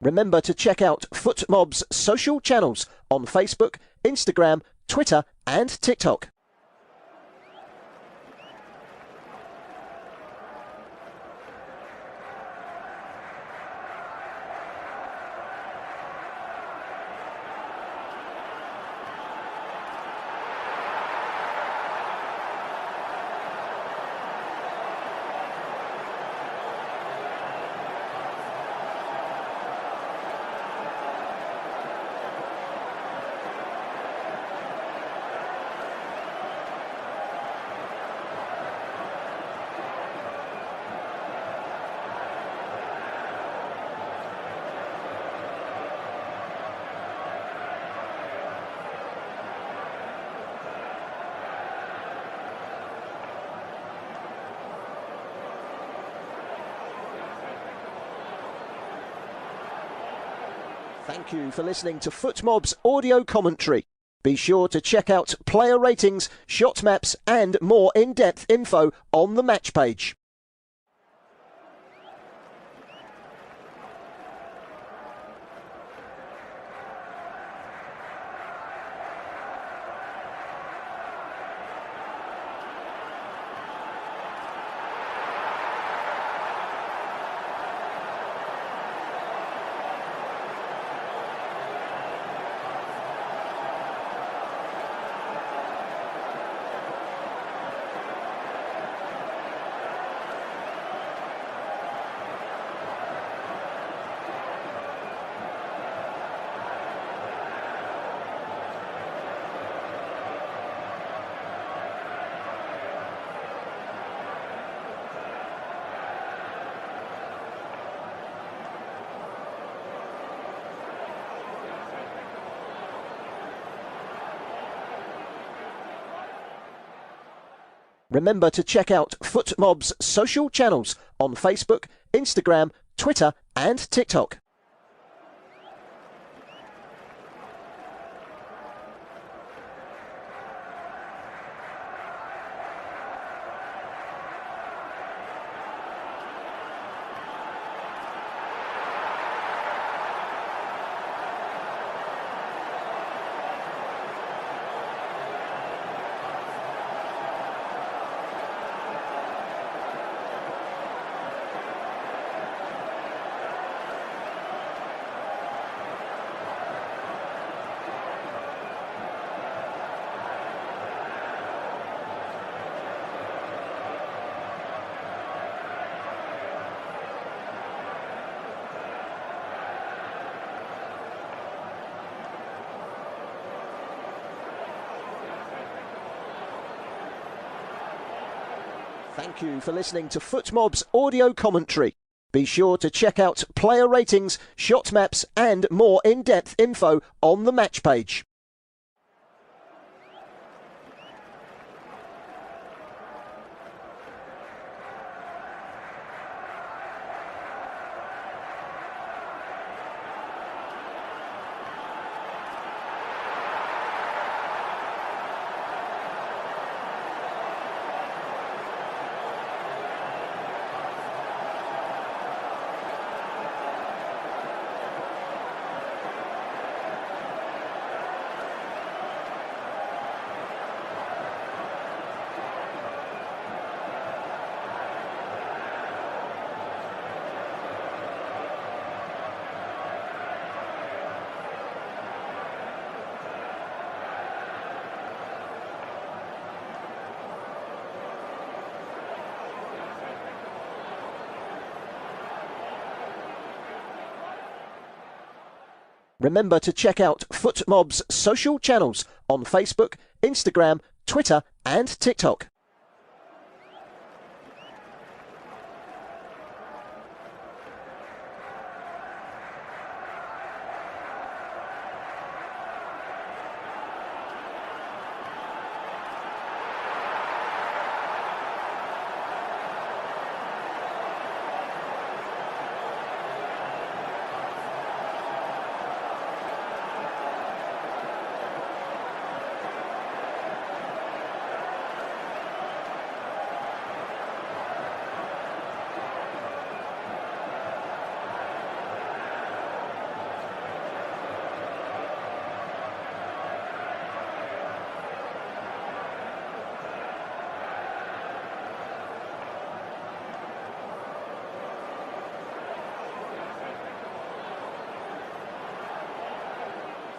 Remember to check out FootMob's social channels on Facebook, Instagram, Twitter and TikTok. Thank you for listening to FootMob's audio commentary. Be sure to check out player ratings, shot maps and more in-depth info on the match page. Remember to check out FootMob's social channels on Facebook, Instagram, Twitter and TikTok. Thank you for listening to FootMob's audio commentary. Be sure to check out player ratings, shot maps and more in-depth info on the match page. Remember to check out FootMob's social channels on Facebook, Instagram, Twitter and TikTok.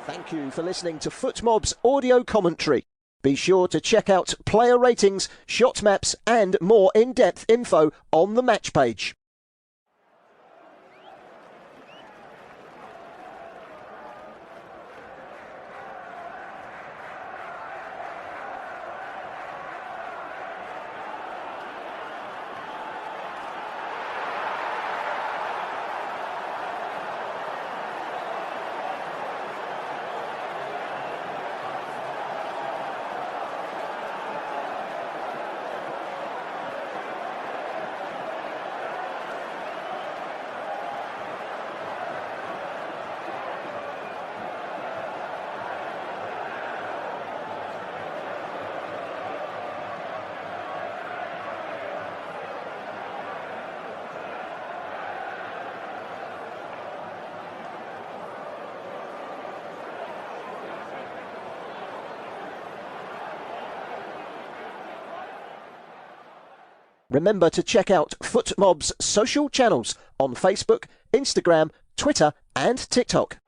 Thank you for listening to FootMob's audio commentary. Be sure to check out player ratings, shot maps and more in-depth info on the match page. Remember to check out FootMob's social channels on Facebook, Instagram, Twitter and TikTok.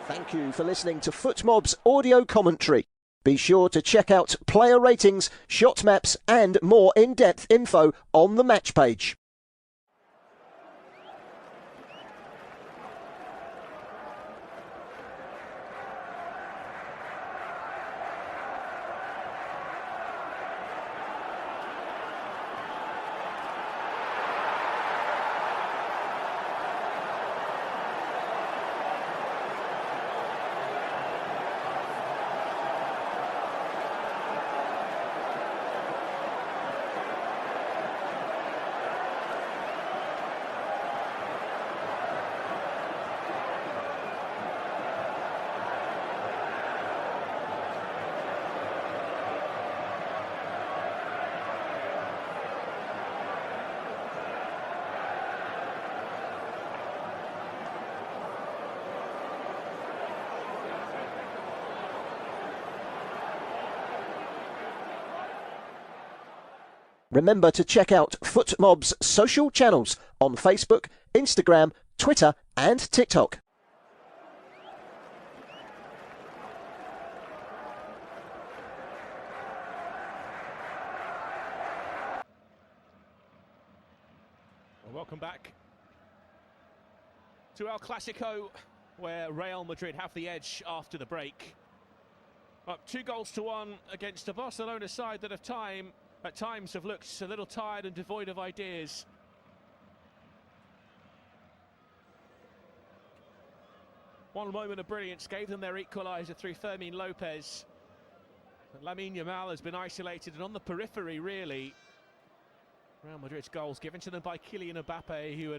Thank you for listening to FootMob's audio commentary. Be sure to check out player ratings, shot maps and more in-depth info on the match page. Remember to check out FootMob's social channels on Facebook, Instagram, Twitter and TikTok. Well, welcome back to El Clasico, where Real Madrid have the edge after the break. Up 2-1 against a Barcelona side that at times have looked a little tired and devoid of ideas. One moment of brilliance gave them their equaliser through Fermin Lopez. But Lamine Yamal has been isolated and on the periphery, really. Real Madrid's goals given to them by Kylian Mbappé, who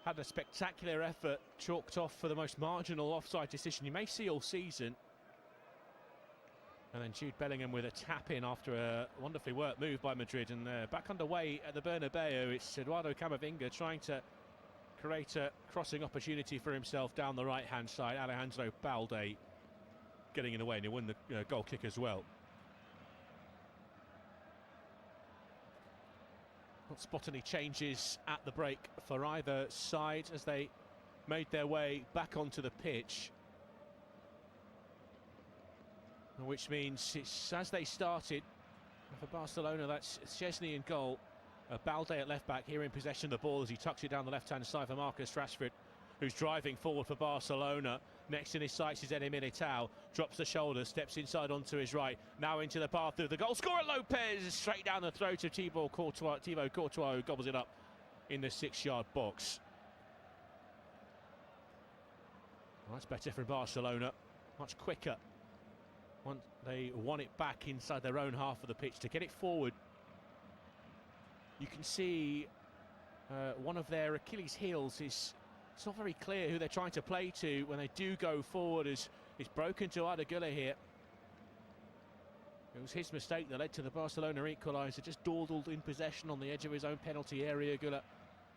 had a spectacular effort, chalked off for the most marginal offside decision you may see all season. And then Jude Bellingham with a tap-in after a wonderfully worked move by Madrid. And back underway at the Bernabeu, it's Eduardo Camavinga trying to create a crossing opportunity for himself down the right-hand side. Alejandro Balde getting in the way, and he won the goal kick as well. Not spot any changes at the break for either side as they made their way back onto the pitch. Which means it's as they started. For Barcelona, that's Szczesny in goal. Balde at left-back here in possession of the ball as he tucks it down the left-hand side for Marcus Rashford, who's driving forward for Barcelona. Next in his sights is Eder Militao. Drops the shoulder, steps inside onto his right. Now into the path of the goal scorer Lopez. Straight down the throat of Thibaut Courtois, who gobbles it up in the 6-yard box. Well, that's better for Barcelona. Much quicker. Once they won it back inside their own half of the pitch to get it forward. You can see one of their Achilles heels is, it's not very clear who they're trying to play to when they do go forward, as it's broken to Arda Güler here. It was his mistake that led to the Barcelona equaliser, just dawdled in possession on the edge of his own penalty area. Güler,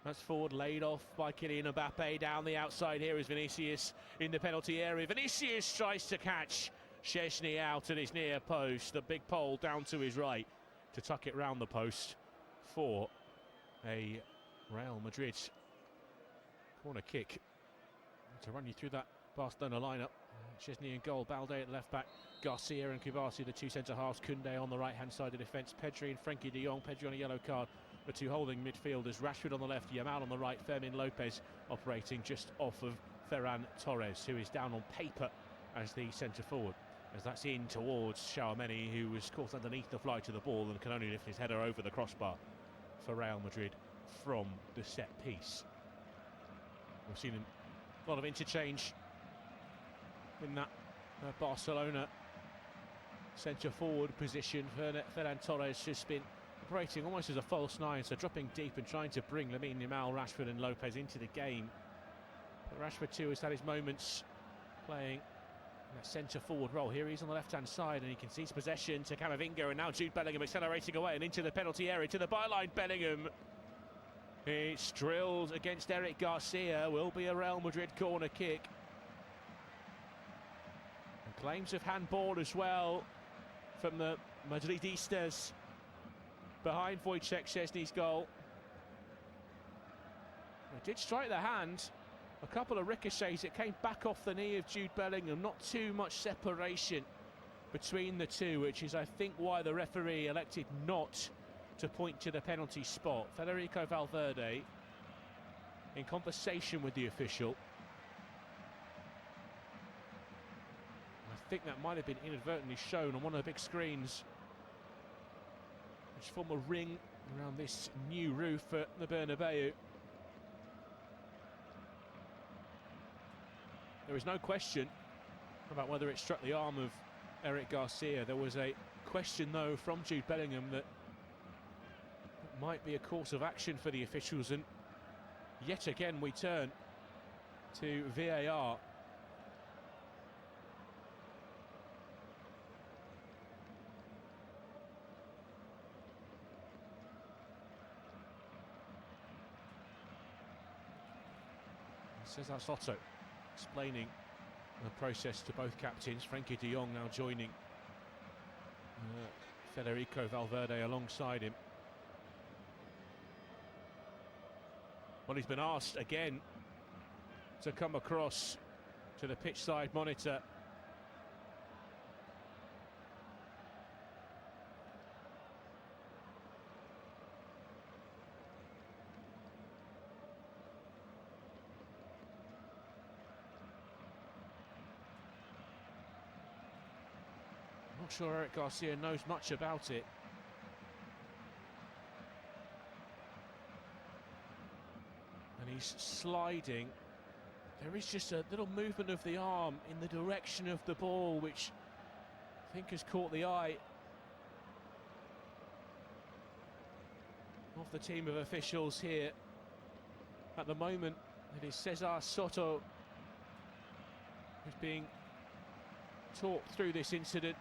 that's forward, laid off by Kylian Mbappé. Down the outside here is Vinicius in the penalty area. Vinicius tries to catch Szczesny out at his near post. The big pole down to his right to tuck it round the post for a Real Madrid corner kick. To run you through that Barcelona lineup: Szczesny in goal, Balde at left back, Garcia and Kubasi the two centre halves, Koundé on the right hand side of defence, Pedri and Frenkie de Jong. Pedri on a yellow card, the two holding midfielders, Rashford on the left, Yamal on the right, Fermin Lopez operating just off of Ferran Torres, who is down on paper as the centre forward. As that's in towards Tchouaméni, who was caught underneath the flight of the ball and can only lift his header over the crossbar for Real Madrid from the set piece. We've seen a lot of interchange in that Barcelona centre forward position. Ferran Torres has been operating almost as a false nine, so dropping deep and trying to bring Lamine Yamal, Rashford and Lopez into the game. But Rashford too has had his moments playing in that centre forward role. Here he's on the left hand side and he can seize possession to Camavinga, and now Jude Bellingham accelerating away and into the penalty area, to the byline. Bellingham, it's drilled against Eric Garcia, will be a Real Madrid corner kick. And claims of handball as well from the Madridistas behind Wojciech Szczesny's goal. It did strike the hand, a couple of ricochets, it came back off the knee of Jude Bellingham, not too much separation between the two, which is I think why the referee elected not to point to the penalty spot. Federico Valverde in conversation with the official. I think that might have been inadvertently shown on one of the big screens, which form a ring around this new roof at the Bernabeu. There is no question about whether it struck the arm of Eric Garcia. There was a question though from Jude Bellingham that it might be a course of action for the officials, and yet again we turn to VAR. Cesar Soto explaining the process to both captains. Frenkie de Jong now joining Federico Valverde alongside him. Well, he's been asked again to come across to the pitch side monitor. Not sure Eric Garcia knows much about it. And he's sliding. There is just a little movement of the arm in the direction of the ball, which I think has caught the eye of the team of officials here. At the moment, it is Cesar Soto who's being talked through this incident.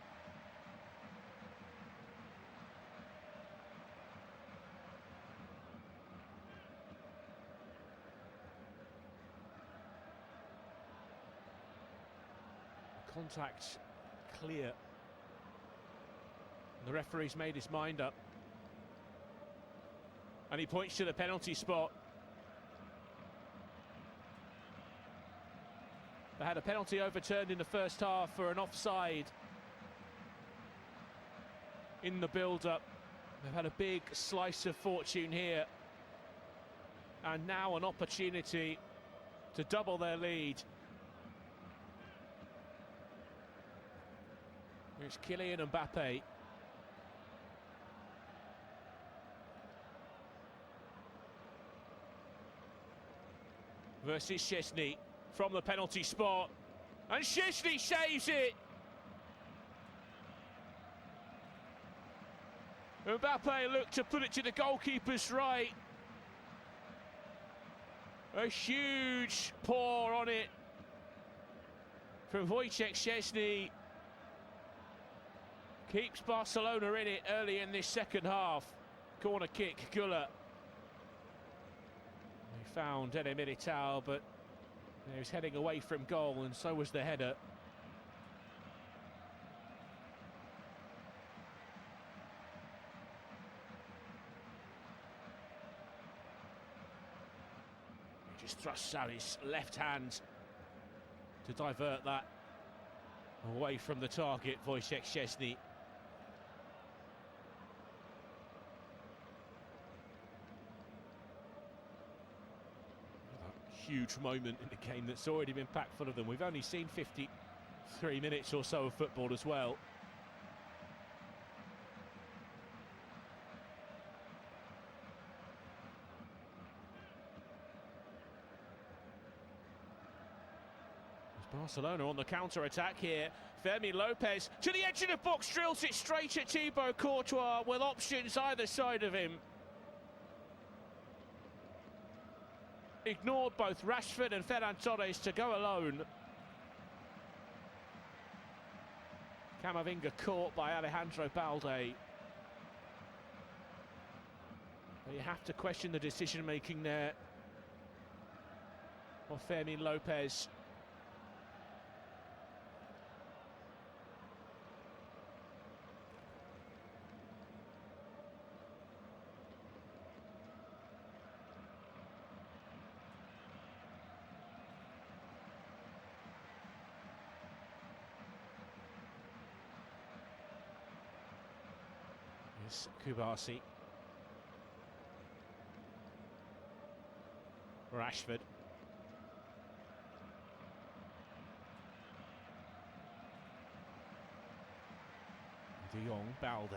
Contact clear. And the referee's made his mind up. And he points to the penalty spot. They had a penalty overturned in the first half for an offside in the build-up. They've had a big slice of fortune here. And now an opportunity to double their lead. It's Kylian Mbappé. Versus Szczesny from the penalty spot. And Szczesny saves it! Mbappé looked to put it to the goalkeeper's right. A huge pour on it from Wojciech Szczesny. Keeps Barcelona in it early in this second half. Corner kick, Güller. He found Eder Militao, but he was heading away from goal, and so was the header. He just thrusts out his left hand to divert that away from the target, Wojciech Szczesny. huge moment in the game that's already been packed full of them. We've only seen 53 minutes or so of football as well. Barcelona on the counter-attack here. Fermin Lopez to the edge of the box, drills it straight at Thibaut Courtois with options either side of him. Ignored both Rashford and Ferran Torres to go alone. Camavinga caught by Alejandro Balde. But you have to question the decision-making there of Fermin Lopez. Kubasi. Rashford. De Jong, Balde.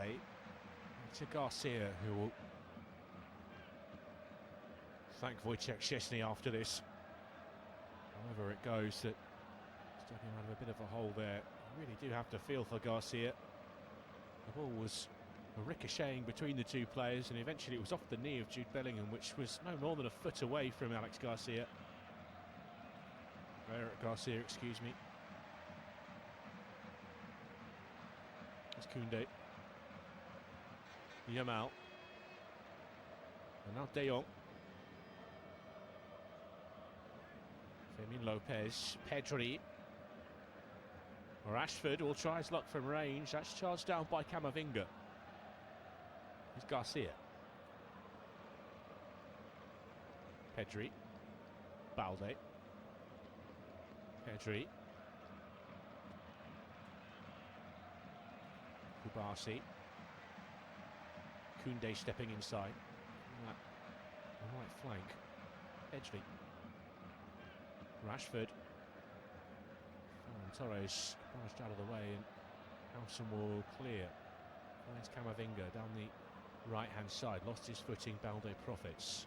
To Garcia, who will thank Wojciech Szczesny after this. However it goes, that stuck him out of a bit of a hole there. You really do have to feel for Garcia. The ball was ricocheting between the two players, and eventually it was off the knee of Jude Bellingham, which was no more than a foot away from Alex Garcia. Eric Garcia, excuse me. It's Koundé. Yamal. And now De Jong. Fermin Lopez. Pedri. Rashford will try his luck from range. That's charged down by Camavinga. It's Garcia. Pedri. Balde. Pedri. Kubasi. Koundé stepping inside. On the right flank. Pedri. Rashford. Torres barged out of the way, and Howson will clear. Finds Camavinga down the right-hand side. Lost his footing, Balde profits.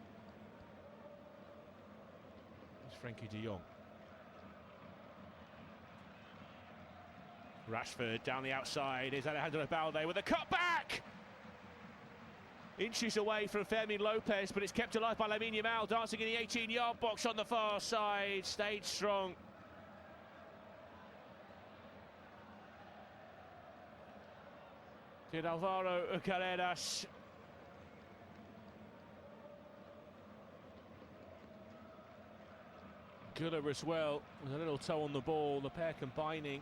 It's Frenkie de Jong. Rashford down the outside. Is Alejandro Balde with a cut back! Inches away from Fermin Lopez, but it's kept alive by Lamine Yamal, dancing in the 18-yard box on the far side. Stayed strong. Did Alvaro Carreras. Güler as well, with a little toe on the ball, the pair combining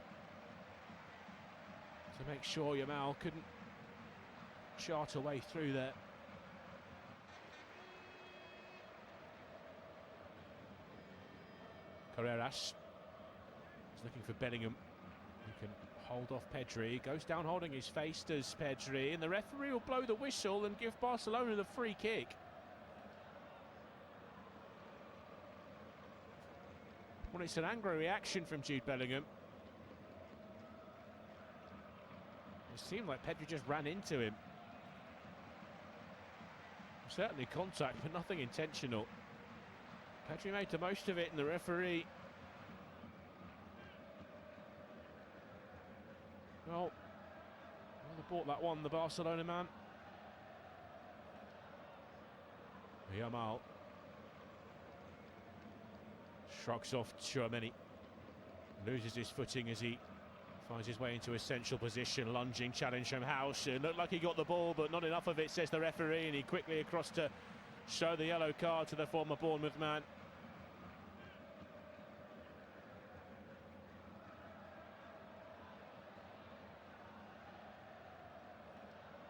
to make sure Yamal couldn't chart a way through there. Carreras is looking for Bellingham, who can hold off Pedri. Goes down holding his face, does Pedri, and the referee will blow the whistle and give Barcelona the free kick. Well, it's an angry reaction from Jude Bellingham. It seemed like Pedri just ran into him. Certainly contact, but nothing intentional. Pedri made the most of it, and the referee... Well, they bought that one, the Barcelona man. Yamal shrugs off Tchouaméni. Loses his footing as he finds his way into a central position. Lunging challenge from Howson. Looked like he got the ball, but not enough of it, says the referee, and he quickly across to show the yellow card to the former Bournemouth man.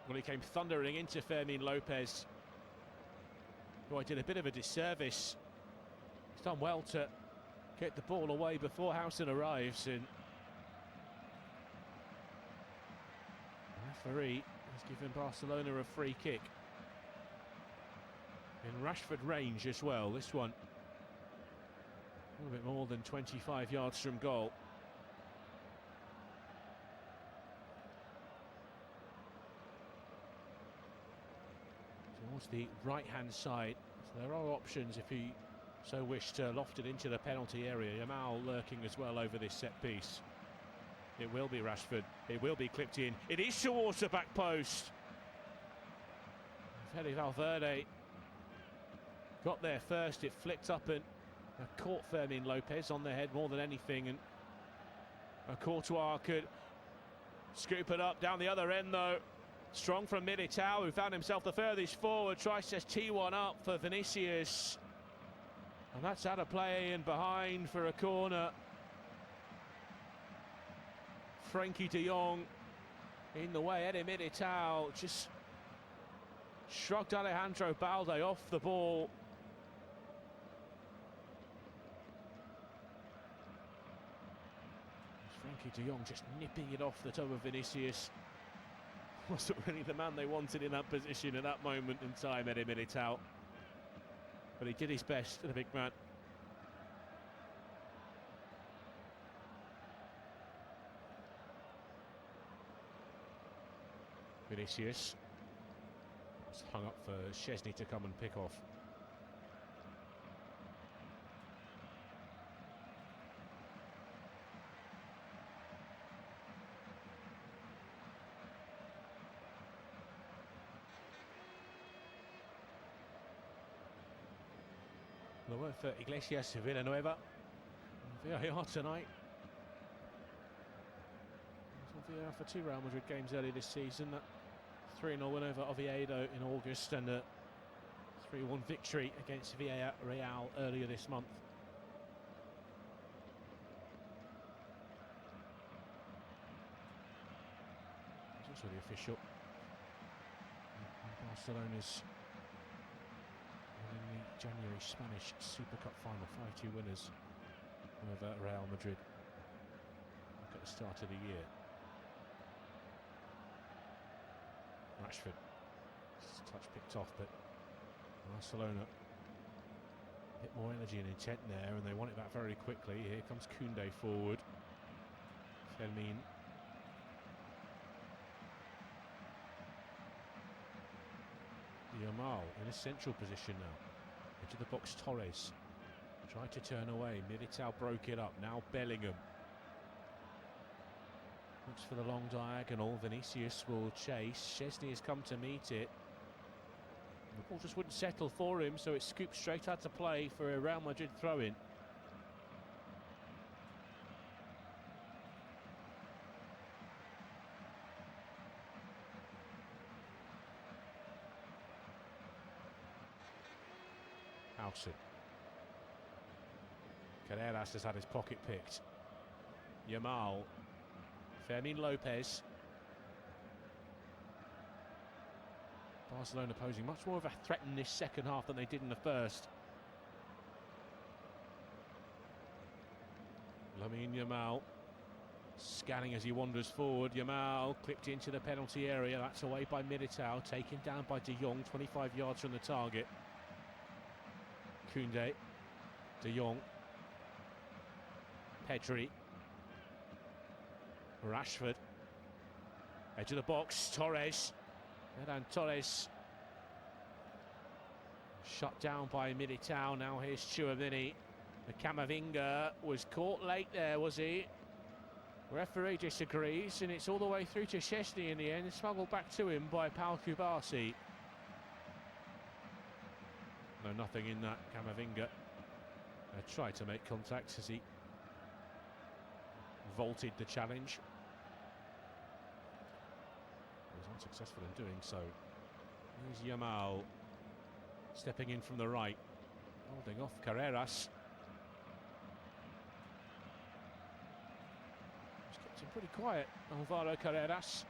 Well, he came thundering into Fermin Lopez, who I did a bit of a disservice. He's done well to get the ball away before Howson arrives, and the referee has given Barcelona a free kick. In Rashford range as well, this one. A little bit more than 25 yards from goal. Towards the right-hand side. So there are options if he so wished to loft it into the penalty area. Yamal lurking as well over this set piece. It will be Rashford. It will be clipped in. It is towards the back post. Fede Valverde got there first. It flicked up and caught Fermin Lopez on the head more than anything. And Courtois could scoop it up down the other end though. Strong from Militao, who found himself the furthest forward. Tries to tee one up for Vinicius. And that's out of play and behind for a corner. Frankie de Jong in the way. Eddie Militao just shrugged Alejandro Balde off the ball. Frankie de Jong just nipping it off the toe of Vinicius. Wasn't really the man they wanted in that position at that moment in time, Eddie Militao. But he did his best, the big man. Vinicius. It's hung up for Szczesny to come and pick off. The word for Iglesias Villanueva. VAR tonight. VAR for 2 Real Madrid games early this season. That 3-0 win over Oviedo in August and a 3-1 victory against Villarreal earlier this month. It's also the official. Barcelona's winning the January Spanish Super Cup final, 5-2 winners over Real Madrid. Look at the start of the year. Rashford, touch picked off, but Barcelona a bit more energy and intent there, and they want it back very quickly. Here comes Koundé forward. Fermin. Yamal in a central position now. Into the box, Torres tried to turn away. Militao broke it up. Now Bellingham looks for the long diagonal. Vinicius will chase. Szczesny has come to meet it. The ball just wouldn't settle for him, so it's scooped straight out to play for a Real Madrid throw-in. Howson. Carreras has had his pocket picked. Yamal. Fermin Lopez. Barcelona posing much more of a threat in this second half than they did in the first. Lamine Yamal scanning as he wanders forward. Yamal clipped into the penalty area. That's away by Militao, taken down by de Jong, 25 yards from the target. Koundé, de Jong, Pedri, Rashford, edge of the box, Torres, and Torres shut down by Militao. Now here's Tchouaméni. The Camavinga was caught late there, was he? Referee disagrees, and it's all the way through to Szczesny in the end, smuggled back to him by Pau Kubasi. No, nothing in that. Camavinga tried to make contact as he vaulted the challenge. He was unsuccessful in doing so. Here's Yamal stepping in from the right, holding off Carreras. He's kept him pretty quiet, Alvaro Carreras.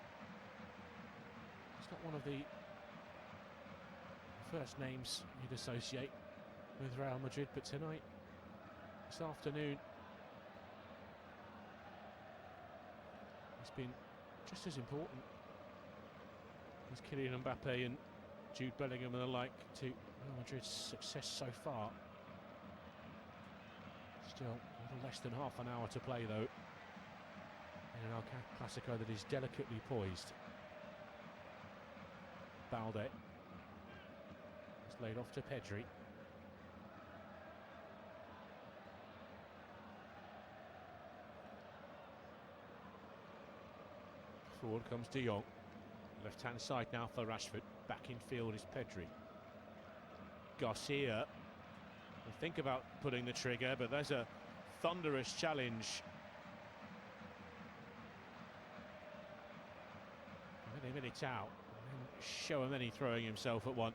He's not one of the first names you'd associate with Real Madrid, but tonight, this afternoon, he's been just as important as Kylian Mbappé and Jude Bellingham and the like to Real Madrid's success so far. Still a little less than half an hour to play though, in an El Clasico that is delicately poised. Balde. It's laid off to Pedri. Forward comes De Jong. Left hand side now for Rashford. Back in field is Pedri. Garcia. We'll think about pulling the trigger, but there's a thunderous challenge. Militao. Chouameni throwing himself at one.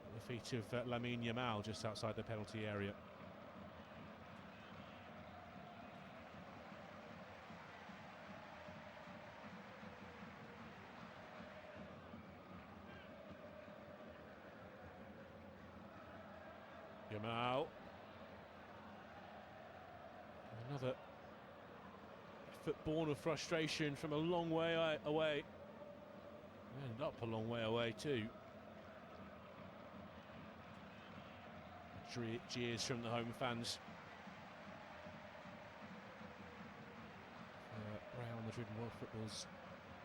At the feet of Lamine Yamal just outside the penalty area. Yamal. Another effort born of frustration from a long way away. And up a long way away too. Cheers from the home fans. Real Madrid and world football's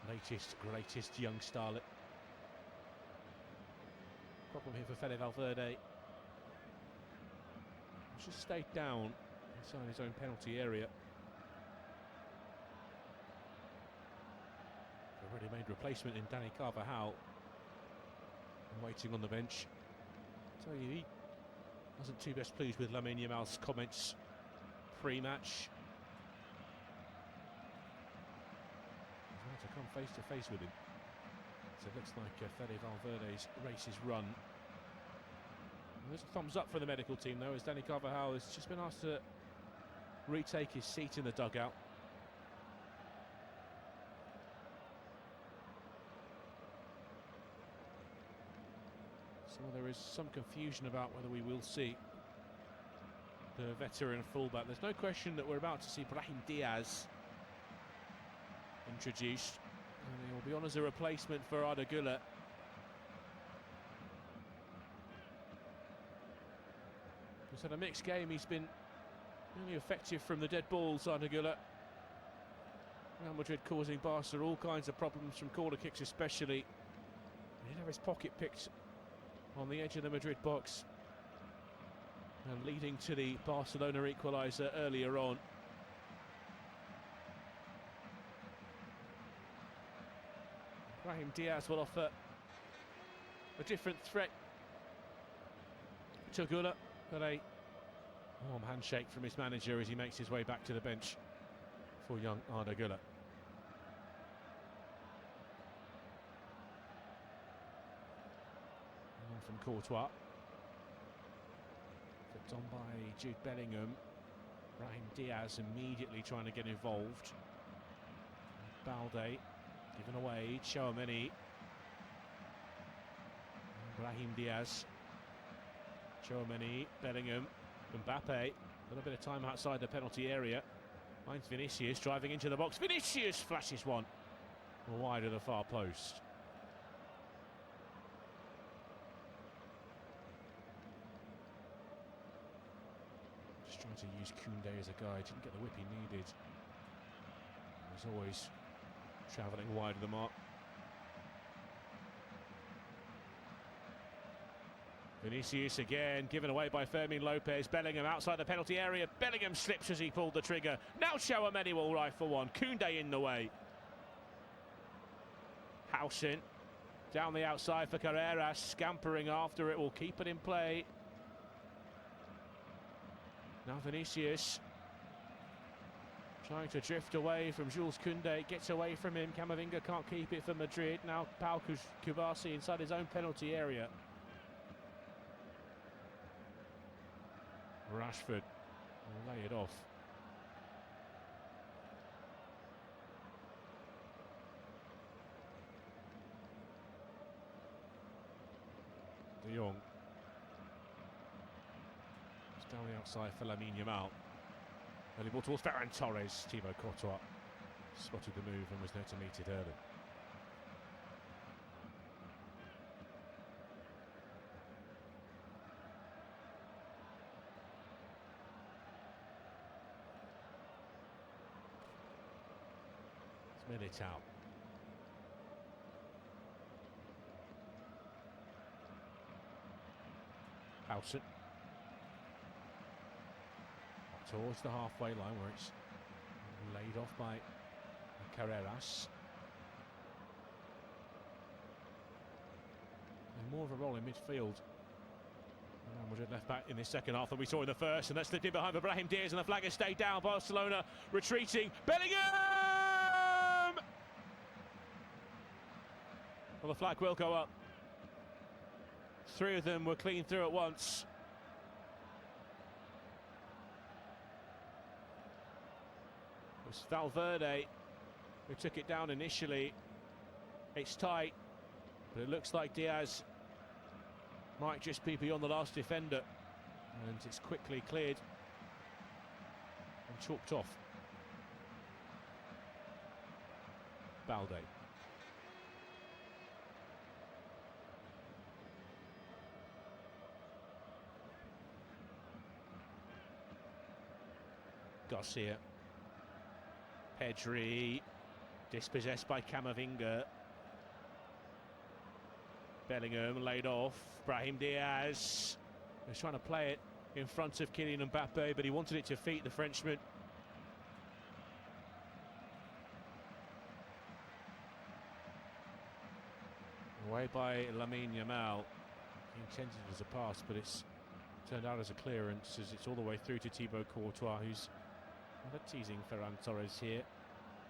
latest, greatest young starlet. Problem here for Fede Valverde. He's just stayed down inside his own penalty area. Already made replacement in Dani Carvajal. Waiting on the bench. So he wasn't too best pleased with Lamine Yamal's comments pre-match. He's about to come face to face with him. So it looks like Fede Valverde's race is run. And there's a thumbs up for the medical team though, as Dani Carvajal has just been asked to retake his seat in the dugout. So there is some confusion about whether we will see the veteran fullback. There's no question that we're about to see Brahim Diaz introduced, and he will be on as a replacement for Arda Güler. He's had a mixed game. He's been really effective from the dead balls, Arda Güler. Real Madrid causing Barca all kinds of problems from corner kicks especially. He did have his pocket picked on the edge of the Madrid box, and leading to the Barcelona equaliser earlier on. Brahim Diaz will offer a different threat to Güler, but a warm handshake from his manager as he makes his way back to the bench for young Arda Güler. From Courtois, flipped on by Jude Bellingham. Brahim Diaz immediately trying to get involved. Balde given away. Chouameni. Brahim Diaz. Chouameni. Bellingham. Mbappé. A little bit of time outside the penalty area. Finds Vinicius driving into the box. Vinicius flashes one wide of the far post. Trying to use Koundé as a guide, didn't get the whip he needed. As always, travelling wide of the mark. Vinicius again, given away by Fermin Lopez. Bellingham outside the penalty area. Bellingham slips as he pulled the trigger. Now Chouameni will rifle one. Koundé in the way. Housen down the outside for Carreras, scampering after it, will keep it in play. Now Vinicius trying to drift away from Jules Koundé, gets away from him. Camavinga can't keep it for Madrid. Now Pau Kubasi inside his own penalty area. Rashford will lay it off. De Jong. Down the outside for Lamine Yamal. Early ball towards Ferran Torres. Thibaut Courtois spotted the move and was there to meet it early. Militao. Howson. Up towards the halfway line where it's laid off by Carreras. And more of a role in midfield. Madrid left back in this second half than we saw in the first, and that's slipped in behind for Brahim Diaz, and the flag has stayed down. Barcelona retreating. Bellingham! Well, the flag will go up. Three of them were clean through at once. It was Valverde who took it down initially. It's tight, but it looks like Diaz might just be beyond the last defender, and it's quickly cleared and chalked off. Balde. Garcia. Pedri. Dispossessed by Camavinga. Bellingham laid off. Brahim Diaz. He's trying to play it in front of Kylian Mbappé, but he wanted it to feet the Frenchman. Away by Lamine Yamal. He intended it as a pass, but it's turned out as a clearance as it's all the way through to Thibaut Courtois, who's teasing Ferran Torres here,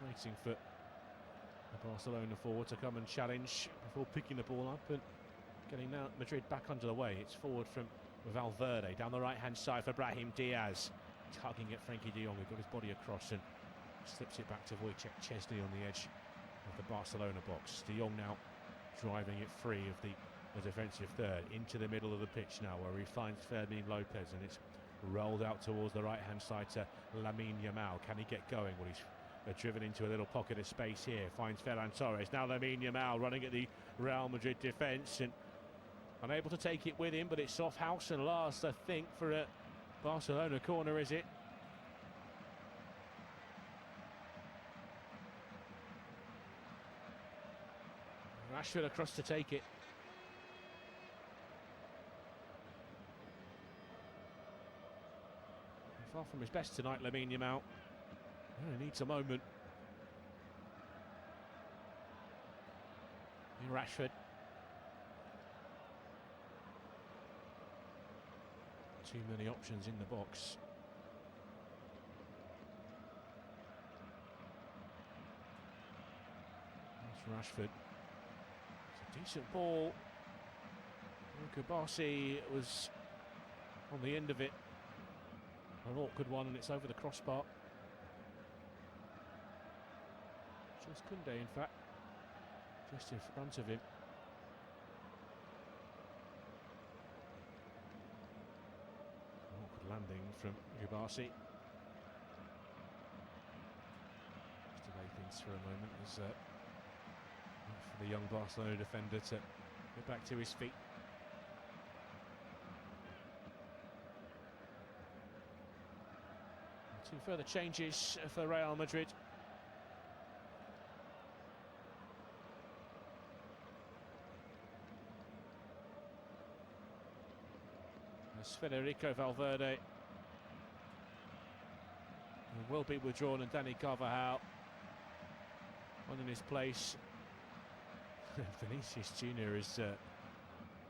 waiting for the Barcelona forward to come and challenge before picking the ball up and getting now Madrid back under the way. It's forward from Valverde down the right hand side for Brahim Diaz. He's hugging at Frankie de Jong, who got his body across and slips it back to Wojciech Szczesny on the edge of the Barcelona box. De Jong now driving it free of the defensive third into the middle of the pitch now, where he finds Fermin Lopez, and it's rolled out towards the right hand side to Lamine Yamal. Can he get going? Well, he's driven into a little pocket of space here, finds Ferran Torres. Now Lamine Yamal running at the Real Madrid defence and unable to take it with him, but it's off Howson last, I think, for a Barcelona corner, is it? Rashford across to take it. Far from his best tonight, Lamine Yamal. He needs a moment. In Rashford. Too many options in the box. That's Rashford. It's a decent ball. Kubasi was on the end of it. An awkward one, and it's over the crossbar. Just Koundé, in fact, just in front of him. An awkward landing from Kubasi. Just delay things for a moment as for the young Barcelona defender to get back to his feet. Two further changes for Real Madrid. As Federico Valverde will be withdrawn, and Dani Carvajal on in his place. Vinicius Junior has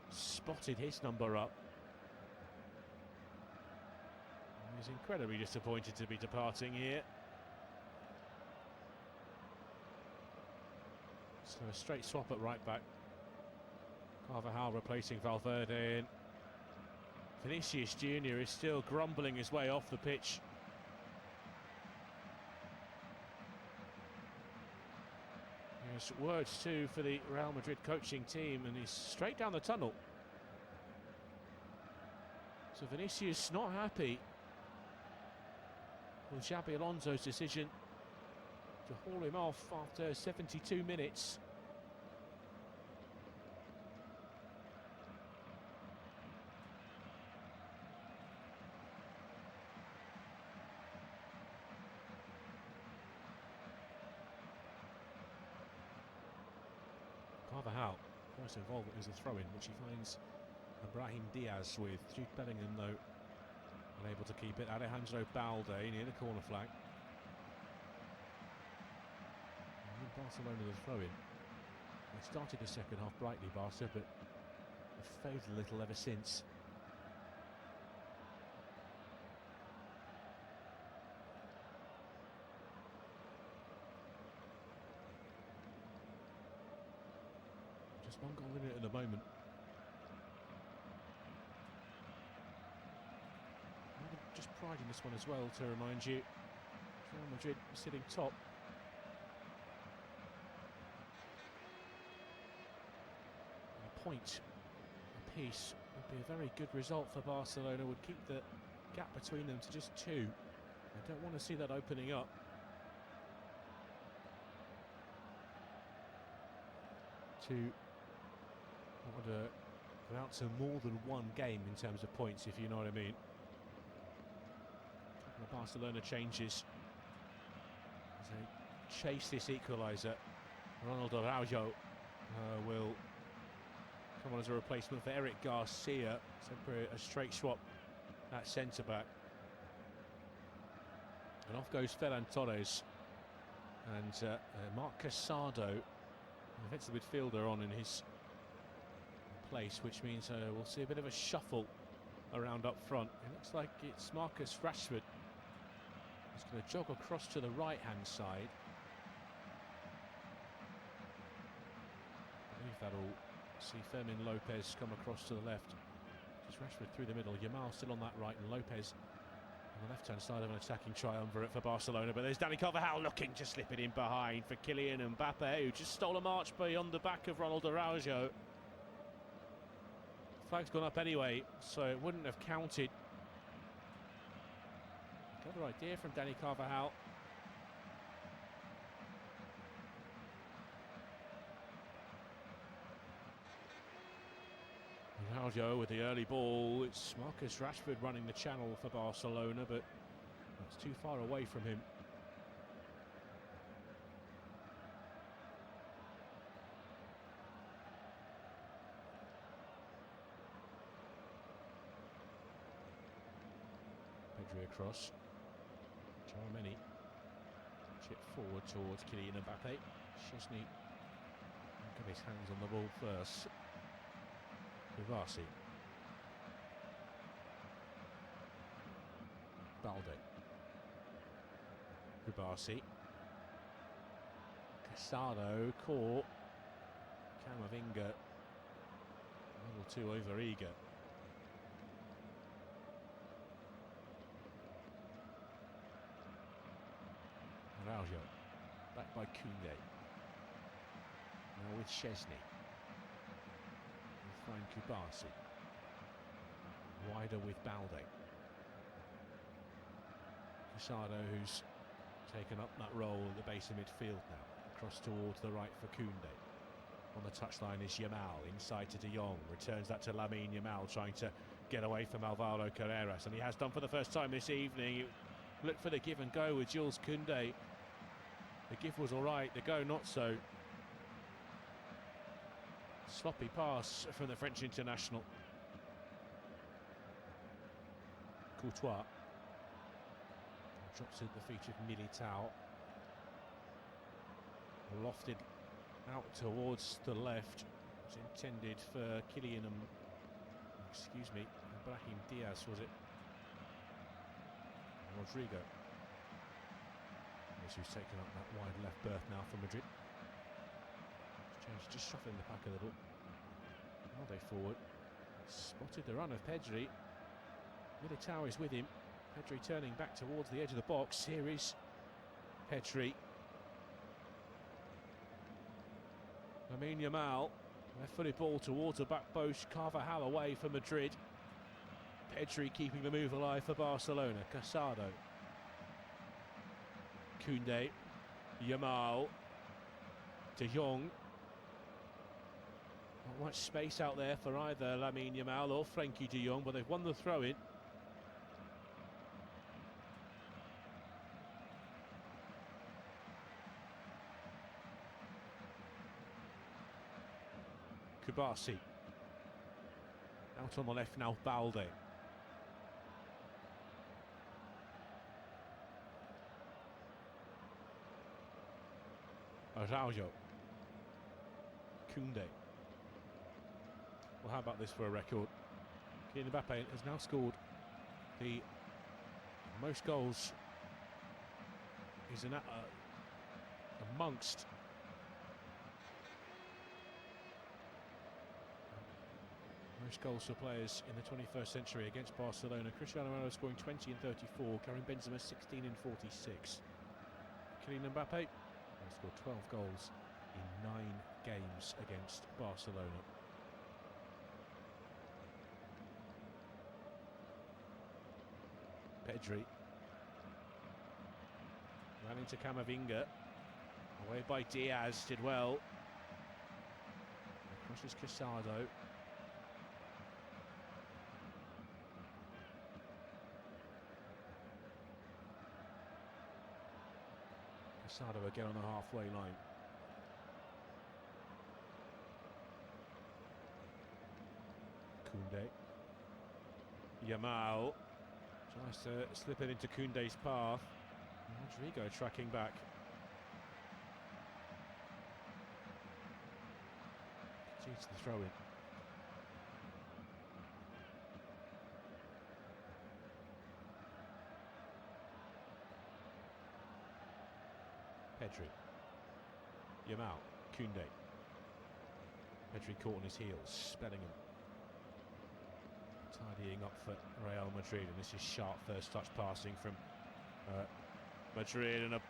spotted his number up. He's incredibly disappointed to be departing here. So a straight swap at right back. Carvajal replacing Valverde. And Vinicius Junior is still grumbling his way off the pitch. There's words too for the Real Madrid coaching team, and he's straight down the tunnel. So Vinicius not happy with Xabi Alonso's decision to haul him off after 72 minutes. Carvajal, first involvement is a throw-in, which he finds Brahim Diaz with. Jude Bellingham, though, unable to keep it. Alejandro Balde near the corner flag. And Barcelona the throw-in. They started the second half brightly, Barca, but have faded a little ever since. Just one goal in it at the moment. Just pride in this one as well, to remind you. Real Madrid sitting top. A point apiece would be a very good result for Barcelona, would keep the gap between them to just 2. I don't want to see that opening up. To what would go out to more than one game in terms of points, if you know what I mean. The Barcelona changes as they chase this equaliser. Ronald Araujo will come on as a replacement for Eric Garcia. So a straight swap at centre-back. And off goes Ferran Torres. And Marc Casado, an offensive midfielder, on in his place, which means we'll see a bit of a shuffle around up front. It looks like it's Marcus Rashford. He's going to jog across to the right-hand side. I believe that'll see Fermin Lopez come across to the left. Just Rashford through the middle. Yamal still on that right, and Lopez on the left-hand side of an attacking triumvirate for Barcelona. But there's Dani Carvajal looking to slip it in behind for Kylian Mbappé, who just stole a march beyond the back of Ronald Araujo. Flag's gone up anyway, so it wouldn't have counted. Clever idea from Dani Carvajal. Araujo with the early ball. It's Marcus Rashford running the channel for Barcelona, but that's too far away from him. Pedri across. Charmeni. Chip forward towards Kylian Mbappé. Szczesny got his hands on the ball first. Kubasi. Balde. Kubasi. Casado caught. Camavinga a little too over-eager. Araujo, back by Koundé. Now with Szczesny. We'll find Kubasi. Wider with Balde. Casado, who's taken up that role at the base of midfield now. Across towards the right for Koundé. On the touchline is Yamal, inside to De Jong. Returns that to Lamine Yamal, trying to get away from Alvaro Carreras. And he has done for the first time this evening. Look for the give and go with Jules Koundé. The give was alright, the go not so. Sloppy pass from the French international. Courtois drops at the feet of Militao. Lofted out towards the left. It's intended for Kylian, Brahim Diaz, was it? Rodrigo. Who's taken up that wide left berth now for Madrid. Just shuffling the pack a little. Balde forward. Spotted the run of Pedri. Militao is with him. Pedri turning back towards the edge of the box. Here is Pedri. Lamine Yamal. Left-footed ball towards the back post. Carvajal away for Madrid. Pedri keeping the move alive for Barcelona. Casado. Koundé, Yamal, De Jong. Not much space out there for either Lamine Yamal or Frenkie De Jong, but they've won the throw-in. Kubasi. Out on the left now, Balde. Araujo. Koundé. Well, how about this for a record? Kylian Mbappé has now scored the most goals amongst most goals for players in the 21st century against Barcelona. Cristiano Ronaldo scoring 20 and 34, Karim Benzema 16 and 46. Kylian Mbappé has scored 12 goals in 9 games against Barcelona. Pedri ran into Camavinga, away by Diaz, did well. Crosses Casado. Casado again on the halfway line. Koundé. Yamal tries to slip it into Koundé's path. Rodrigo tracking back. Concedes the throw in. Pedri. Yamal. Koundé. Pedri caught on his heels. Bellingham tidying up for Real Madrid, and this is sharp first touch passing from Madrid, and a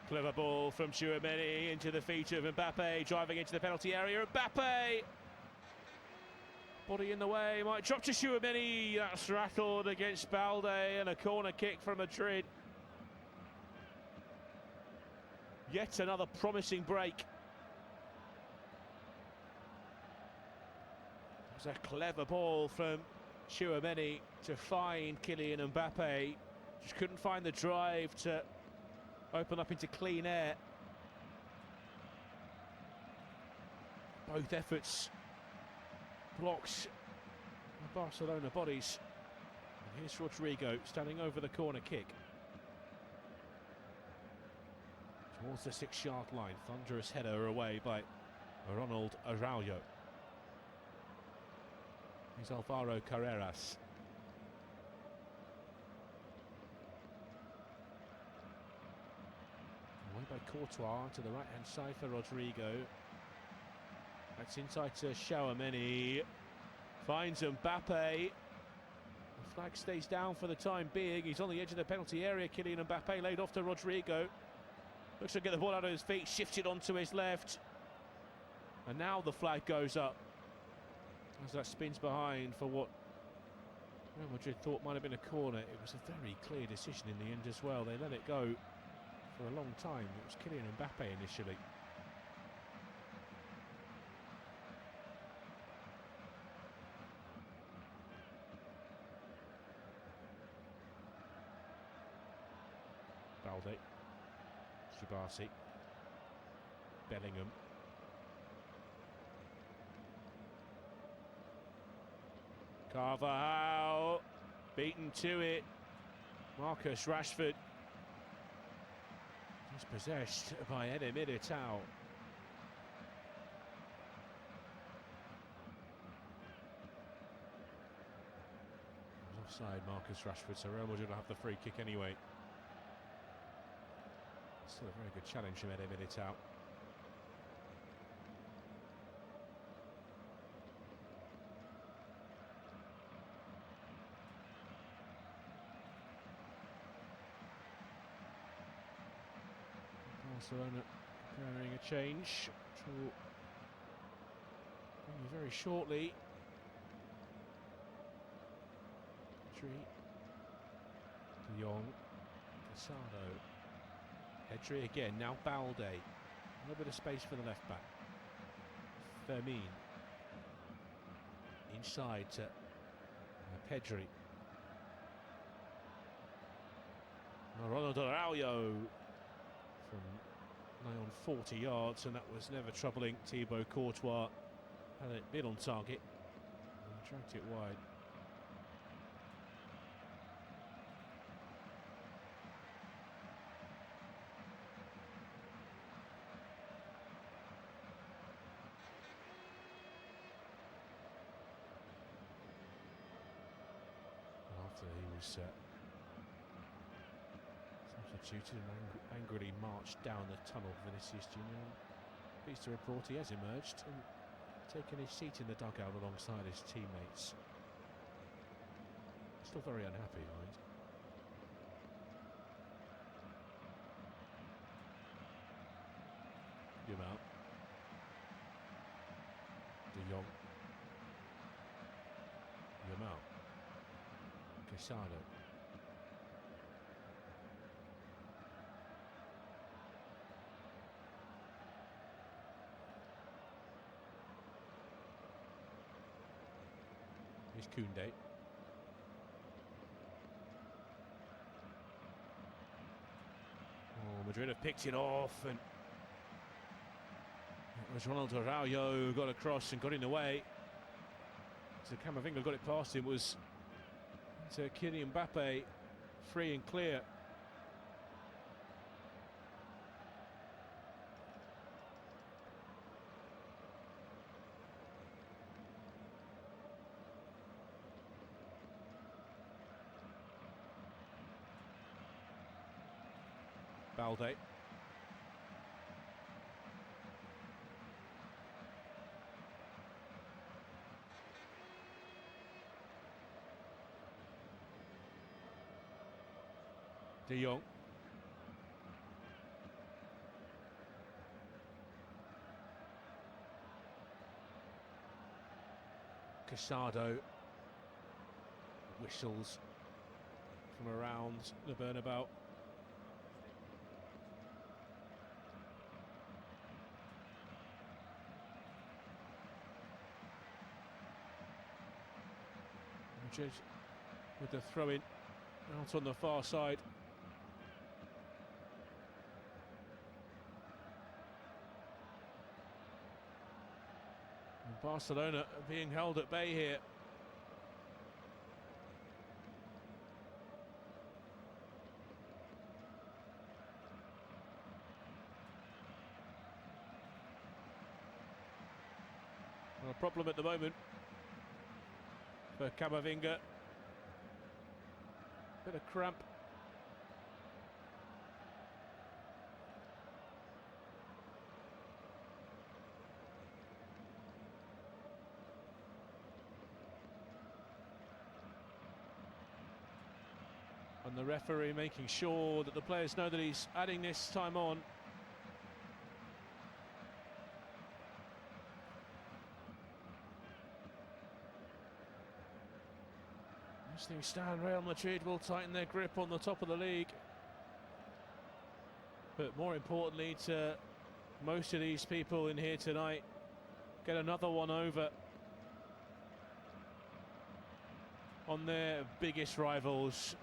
clever ball from Tchouaméni into the feet of Mbappé, driving into the penalty area. Mbappé, body in the way, might drop to Tchouaméni. That's rattled against Balde, and a corner kick from Madrid. Yet another promising break. It was a clever ball from Tchouaméni to find Kylian Mbappé. Just couldn't find the drive to open up into clean air. Both efforts blocks the Barcelona bodies. And here's Rodrigo standing over the corner kick. Towards the 6-yard line, thunderous header away by Ronald Araujo. Here's Alvaro Carreras. Away by Courtois to the right-hand side for Rodrigo. That's inside to Tchouaméni. Finds Mbappé. The flag stays down for the time being. He's on the edge of the penalty area. Kylian Mbappé laid off to Rodrigo. Looks to get the ball out of his feet, shifted onto his left. And now the flag goes up as that spins behind for what Real Madrid thought might have been a corner. It was a very clear decision in the end as well. They let it go for a long time. It was Kylian Mbappé initially. Balde. Kubasi. Bellingham. Carvajal beaten to it. Marcus Rashford is possessed by Eder Militao. Offside, Marcus Rashford, so Real Madrid will have the free kick anyway. Still a very good challenge from Eder Militao. Barcelona preparing a change, which will bring you very shortly. Pedri, De Jong, Casado. Pedri again, now Balde. A little bit of space for the left back. Fermin. Inside to Pedri. Ronald Araujo from nigh on 40 yards, and that was never troubling Thibaut Courtois. had it been on target and dragged it wide. After he was substituted and angrily marched down the tunnel, Vinicius Junior, pleased to report he has emerged and taken his seat in the dugout alongside his teammates. Still very unhappy, mind. Yamal. De Jong. Yamal. Quesada. Here's Koundé. Oh, Madrid have picked it off, and it was Ronaldo Araujo who got across and got in the way. So Camavinga got it past him, was to Kylian Mbappé, free and clear. Balde. De Jong. Casado. Whistles from around the Bernabeu. Madrid with the throw-in out on the far side. And Barcelona being held at bay here. Well, a problem at the moment for Camavinga. Bit of cramp. And the referee making sure that the players know that he's adding this time on. As things stand, Real Madrid will tighten their grip on the top of the league. But more importantly to most of these people in here tonight, get another one over on their biggest rivals.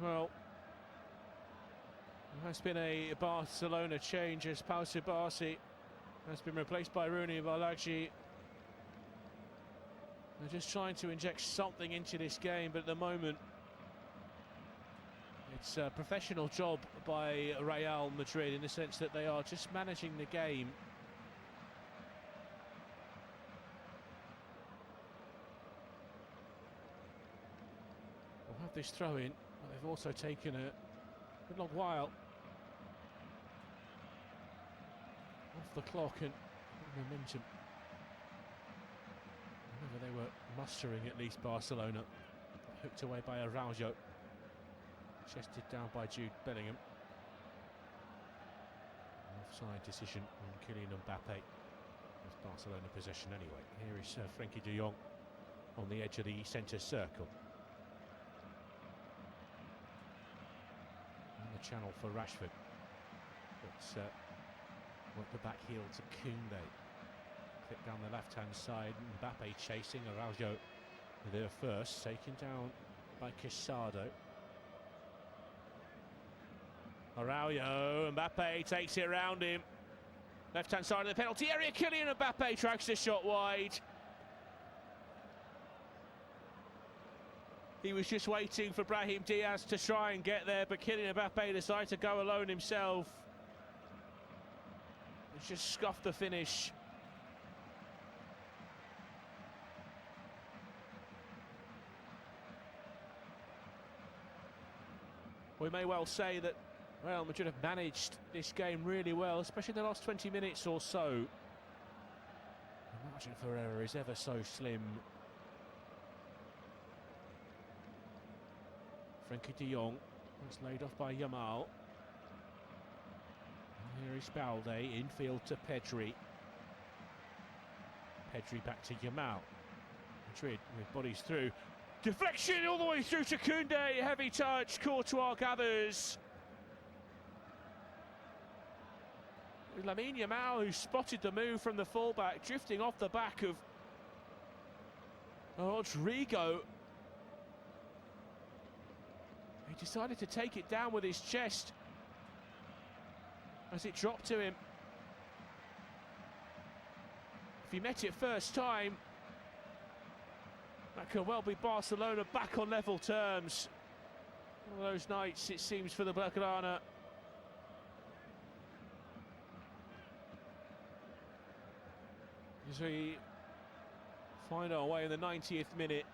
Well, there has been a Barcelona change as Pau Subasi has been replaced by Rooney Balaji. They're just trying to inject something into this game, but at the moment it's a professional job by Real Madrid in the sense that they are just managing the game. We'll have this throw in, but they've also taken a good long while off the clock and momentum. Whenever they were mustering at least Barcelona, hooked away by Araujo, chested down by Jude Bellingham. An offside decision on Kylian Mbappé. It's Barcelona possession anyway. Here is Frenkie de Jong on the edge of the centre circle. On the channel for Rashford. But work the back heel to Koundé. Clip down the left-hand side. Mbappé chasing Araujo there first, taken down by Casado. Araujo, Mbappé takes it around him. Left-hand side of the penalty area, Kylian Mbappé tracks the shot wide. He was just waiting for Brahim Diaz to try and get there, but Kylian Mbappé decided to go alone himself. He's just scuffed the finish. We may well say that Real Madrid have managed this game really well, especially in the last 20 minutes or so. The margin for error is ever so slim. Frenkie de Jong was laid off by Yamal. And here is Balde, infield to Pedri. Pedri back to Yamal. Madrid with bodies through. Deflection all the way through to Koundé, heavy touch, Courtois gathers. Lamine Yamal, who spotted the move from the fullback, drifting off the back of Rodrigo. He decided to take it down with his chest as it dropped to him. If he met it first time, that could well be Barcelona back on level terms. One of those nights, it seems, for the Blaugrana. As we find our way in the 90th minute.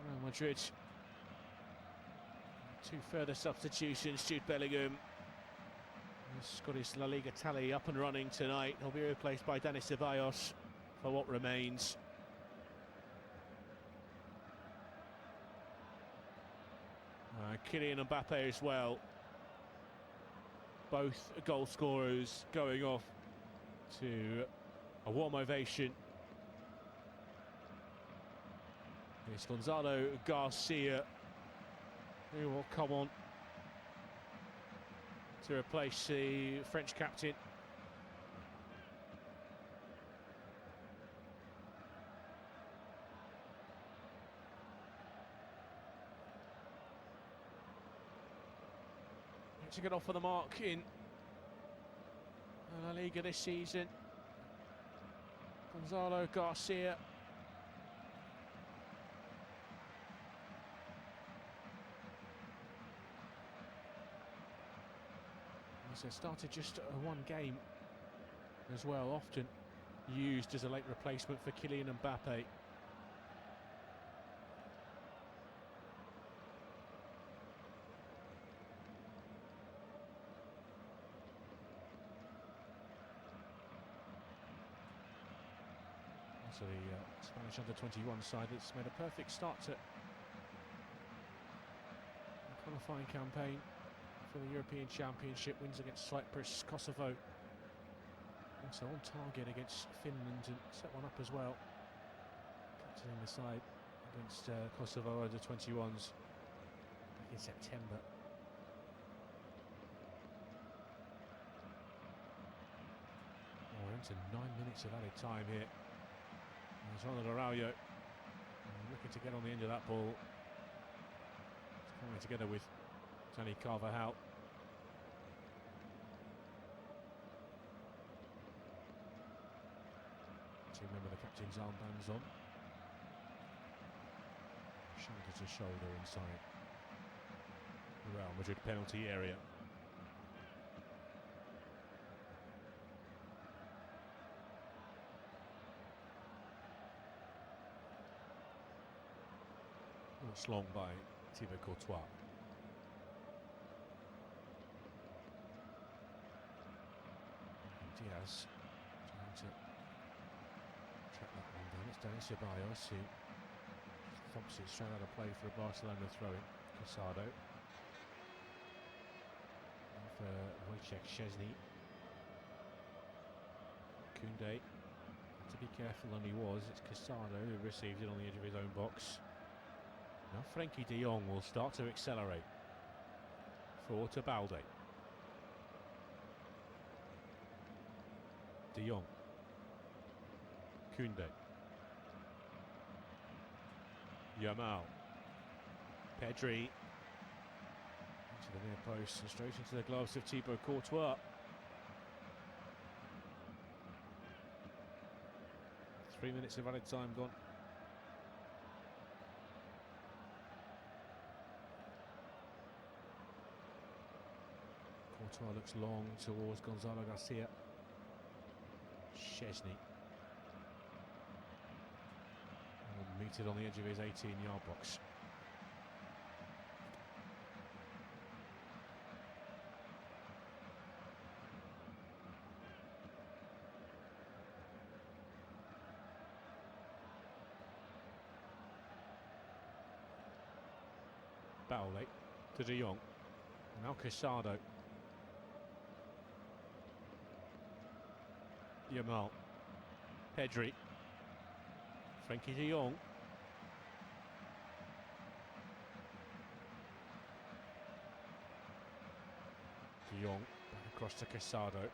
Real Madrid. Two further substitutions. Jude Bellingham has got his La Liga tally up and running tonight. He'll be replaced by Dani Ceballos for what remains. Kylian Mbappé as well. Both goal scorers going off to a warm ovation. It's Gonzalo Garcia who will come on to replace the French captain. To get off of the mark in La Liga this season. Gonzalo Garcia. So started just one game as well, often used as a late replacement for Kylian Mbappé. So the Spanish under-21 side that's made a perfect start to the qualifying campaign for the European Championship. Wins against Cyprus, Kosovo. Also on target against Finland and set one up as well. Captaining the side against Kosovo under-21s back in September. Oh, we're into 9 minutes of added time here. There's Ronald Araujo looking to get on the end of that ball. It's coming together with Dani Carvajal. To remember the captain's armbands on. Shoulder to shoulder inside the Real Madrid penalty area. It's long by Thibaut Courtois. Diaz trying to track that one down. It's Dani Ceballos who thumps it straight out of play for a Barcelona throw-in. Casado. And for Wojciech Szczesny. Koundé. To be careful, and he was. It's Casado who received it on the edge of his own box. Now Frenkie de Jong will start to accelerate. Forward to Balde. De Jong. Koundé. Yamal. Pedri. Into the near post and straight into the gloves of Thibaut Courtois. 3 minutes of added time gone. Courtois looks long towards Gonzalo Garcia. Szczesny. Meted on the edge of his 18-yard box. Baule to De Jong. Now Casado. Yamal. Pedri. Frankie De Jong. De Jong back across to Casado.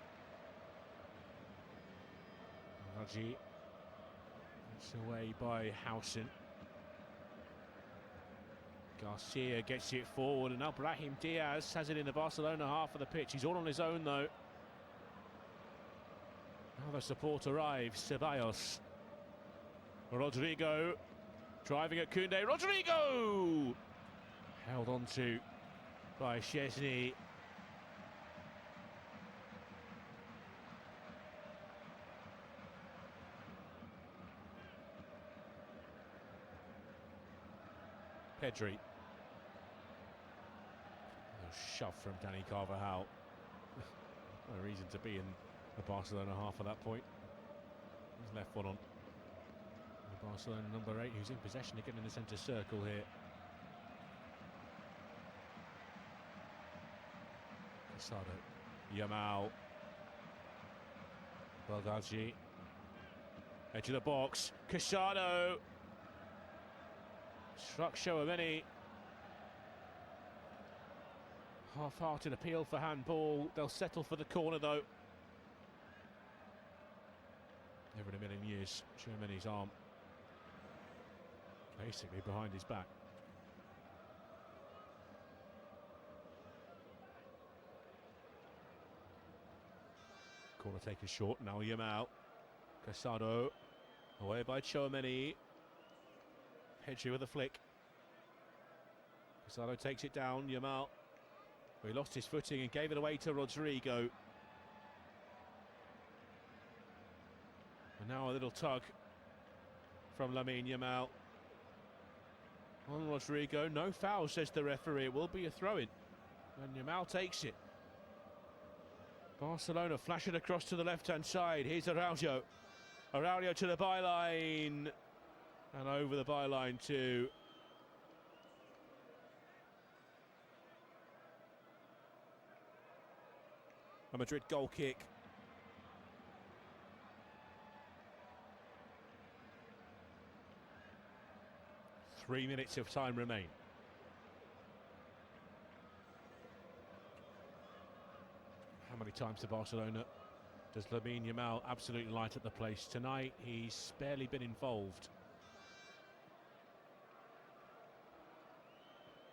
Raji. It's away by Howson. Garcia gets it forward, and now Brahim Diaz has it in the Barcelona half of the pitch. He's all on his own though. Now the support arrives. Ceballos. Rodrigo driving at Koundé. Rodrigo! Held on to by Szczesny. Pedri. A shove from Dani Carvajal. No reason to be in the Barcelona half at that point. He's left one on. The Barcelona number 8, who's in possession again in the centre circle here. Casado. Yamal. Baldaggi. Edge of the box. Casado. Struck Tchouaméni. Half-hearted appeal for handball. They'll settle for the corner though. Never in a million years. Tchouaméni's arm basically behind his back. Corner taken short. Now Yamal. Casado. Away by Tchouaméni. Pedri with a flick. Casado takes it down. Yamal. He lost his footing and gave it away to Rodrigo. And now a little tug from Lamine Yamal. On Rodrigo. No foul, says the referee. It will be a throw-in. And Yamal takes it. Barcelona flash it across to the left-hand side. Here's Araujo. Araujo to the byline. And over the byline too. A Madrid goal kick. Three minutes of time remain. How many times to Barcelona does Lamine Yamal absolutely light up the place? Tonight he's barely been involved.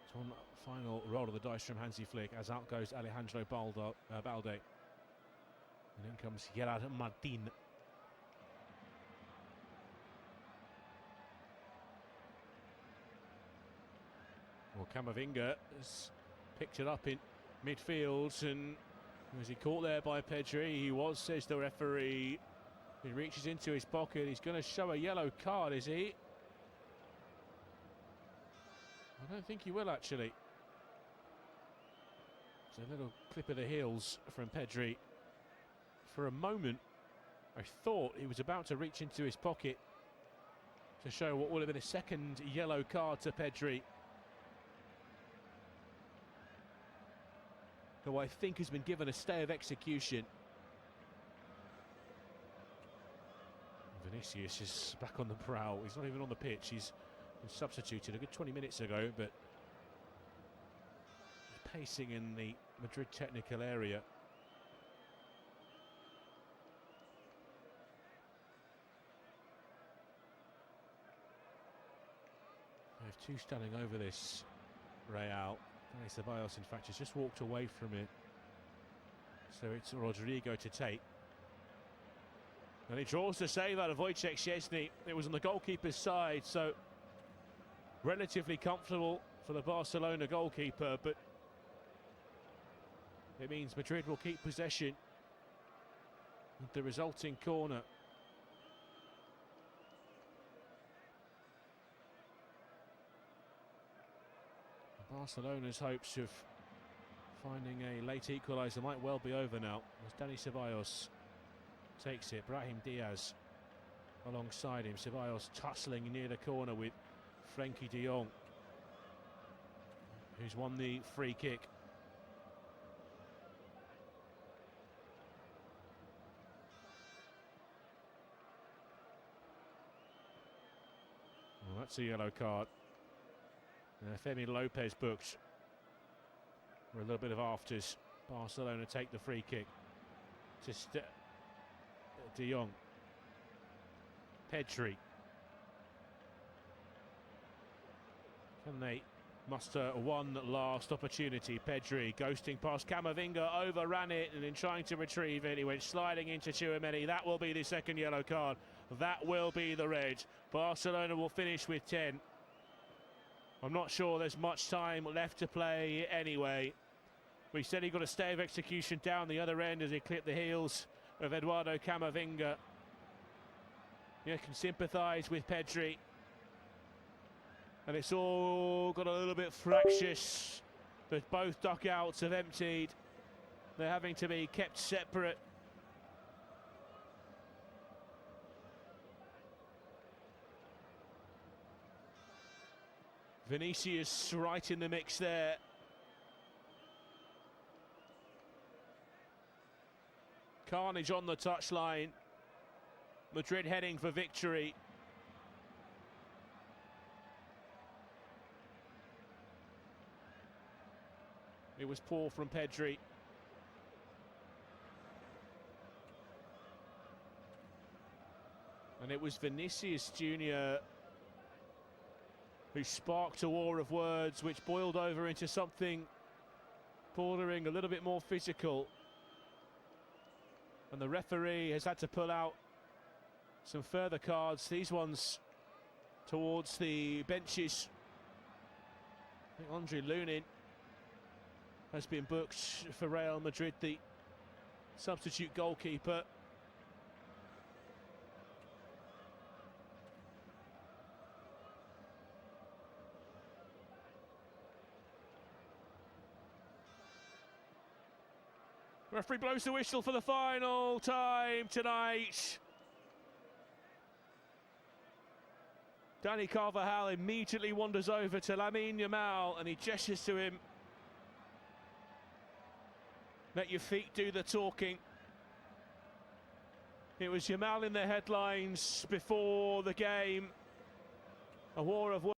It's one final roll of the dice from Hansi Flick as out goes Alejandro Balde. And in comes Gerard Martin. Well, Camavinga has picked it up in midfield, and was he caught there by Pedri? He was, says the referee. He reaches into his pocket. He's going to show a yellow card, is he? I don't think he will, actually. It's a little clip of the heels from Pedri. For a moment, I thought he was about to reach into his pocket to show what would have been a second yellow card to Pedri, who I think has been given a stay of execution. Vinicius is back on the prowl. He's not even on the pitch. He's been substituted a good 20 minutes ago, but pacing in the Madrid technical area. They've two standing over this Real. Dani Ceballos, in fact, has just walked away from it. So it's Rodrigo to take. And he draws the save out of Wojciech Szczesny. It was on the goalkeeper's side, so relatively comfortable for the Barcelona goalkeeper, but it means Madrid will keep possession with the resulting corner. Barcelona's hopes of finding a late equaliser might well be over now, as Dani Ceballos takes it. Brahim Diaz alongside him. Ceballos tussling near the corner with Frenkie de Jong, who's won the free kick. Well, that's a yellow card. Fermin Lopez booked for a little bit of afters. Barcelona take the free kick to de Jong. Pedri. Can they muster one last opportunity? Pedri ghosting past Camavinga, overran it, and in trying to retrieve it, he went sliding into Tchouaméni. That will be the second yellow card. That will be the red. Barcelona will finish with 10. I'm not sure there's much time left to play anyway. We said he got a stay of execution down the other end as he clipped the heels of Eduardo Camavinga. You can sympathise with Pedri. And it's all got a little bit fractious, but both dugouts have emptied. They're having to be kept separate. Vinicius right in the mix there. Carnage on the touchline. Madrid heading for victory. It was poor from Pedri. And it was Vinicius Jr. who sparked a war of words which boiled over into something bordering a little bit more physical. And the referee has had to pull out some further cards, these ones towards the benches. I think Andre Lunin has been booked for Real Madrid, the substitute goalkeeper. Referee blows the whistle for the final time tonight. Dani Carvajal immediately wanders over to Lamine Yamal and he gestures to him. Let your feet do the talking. It was Yamal in the headlines before the game. A war of words.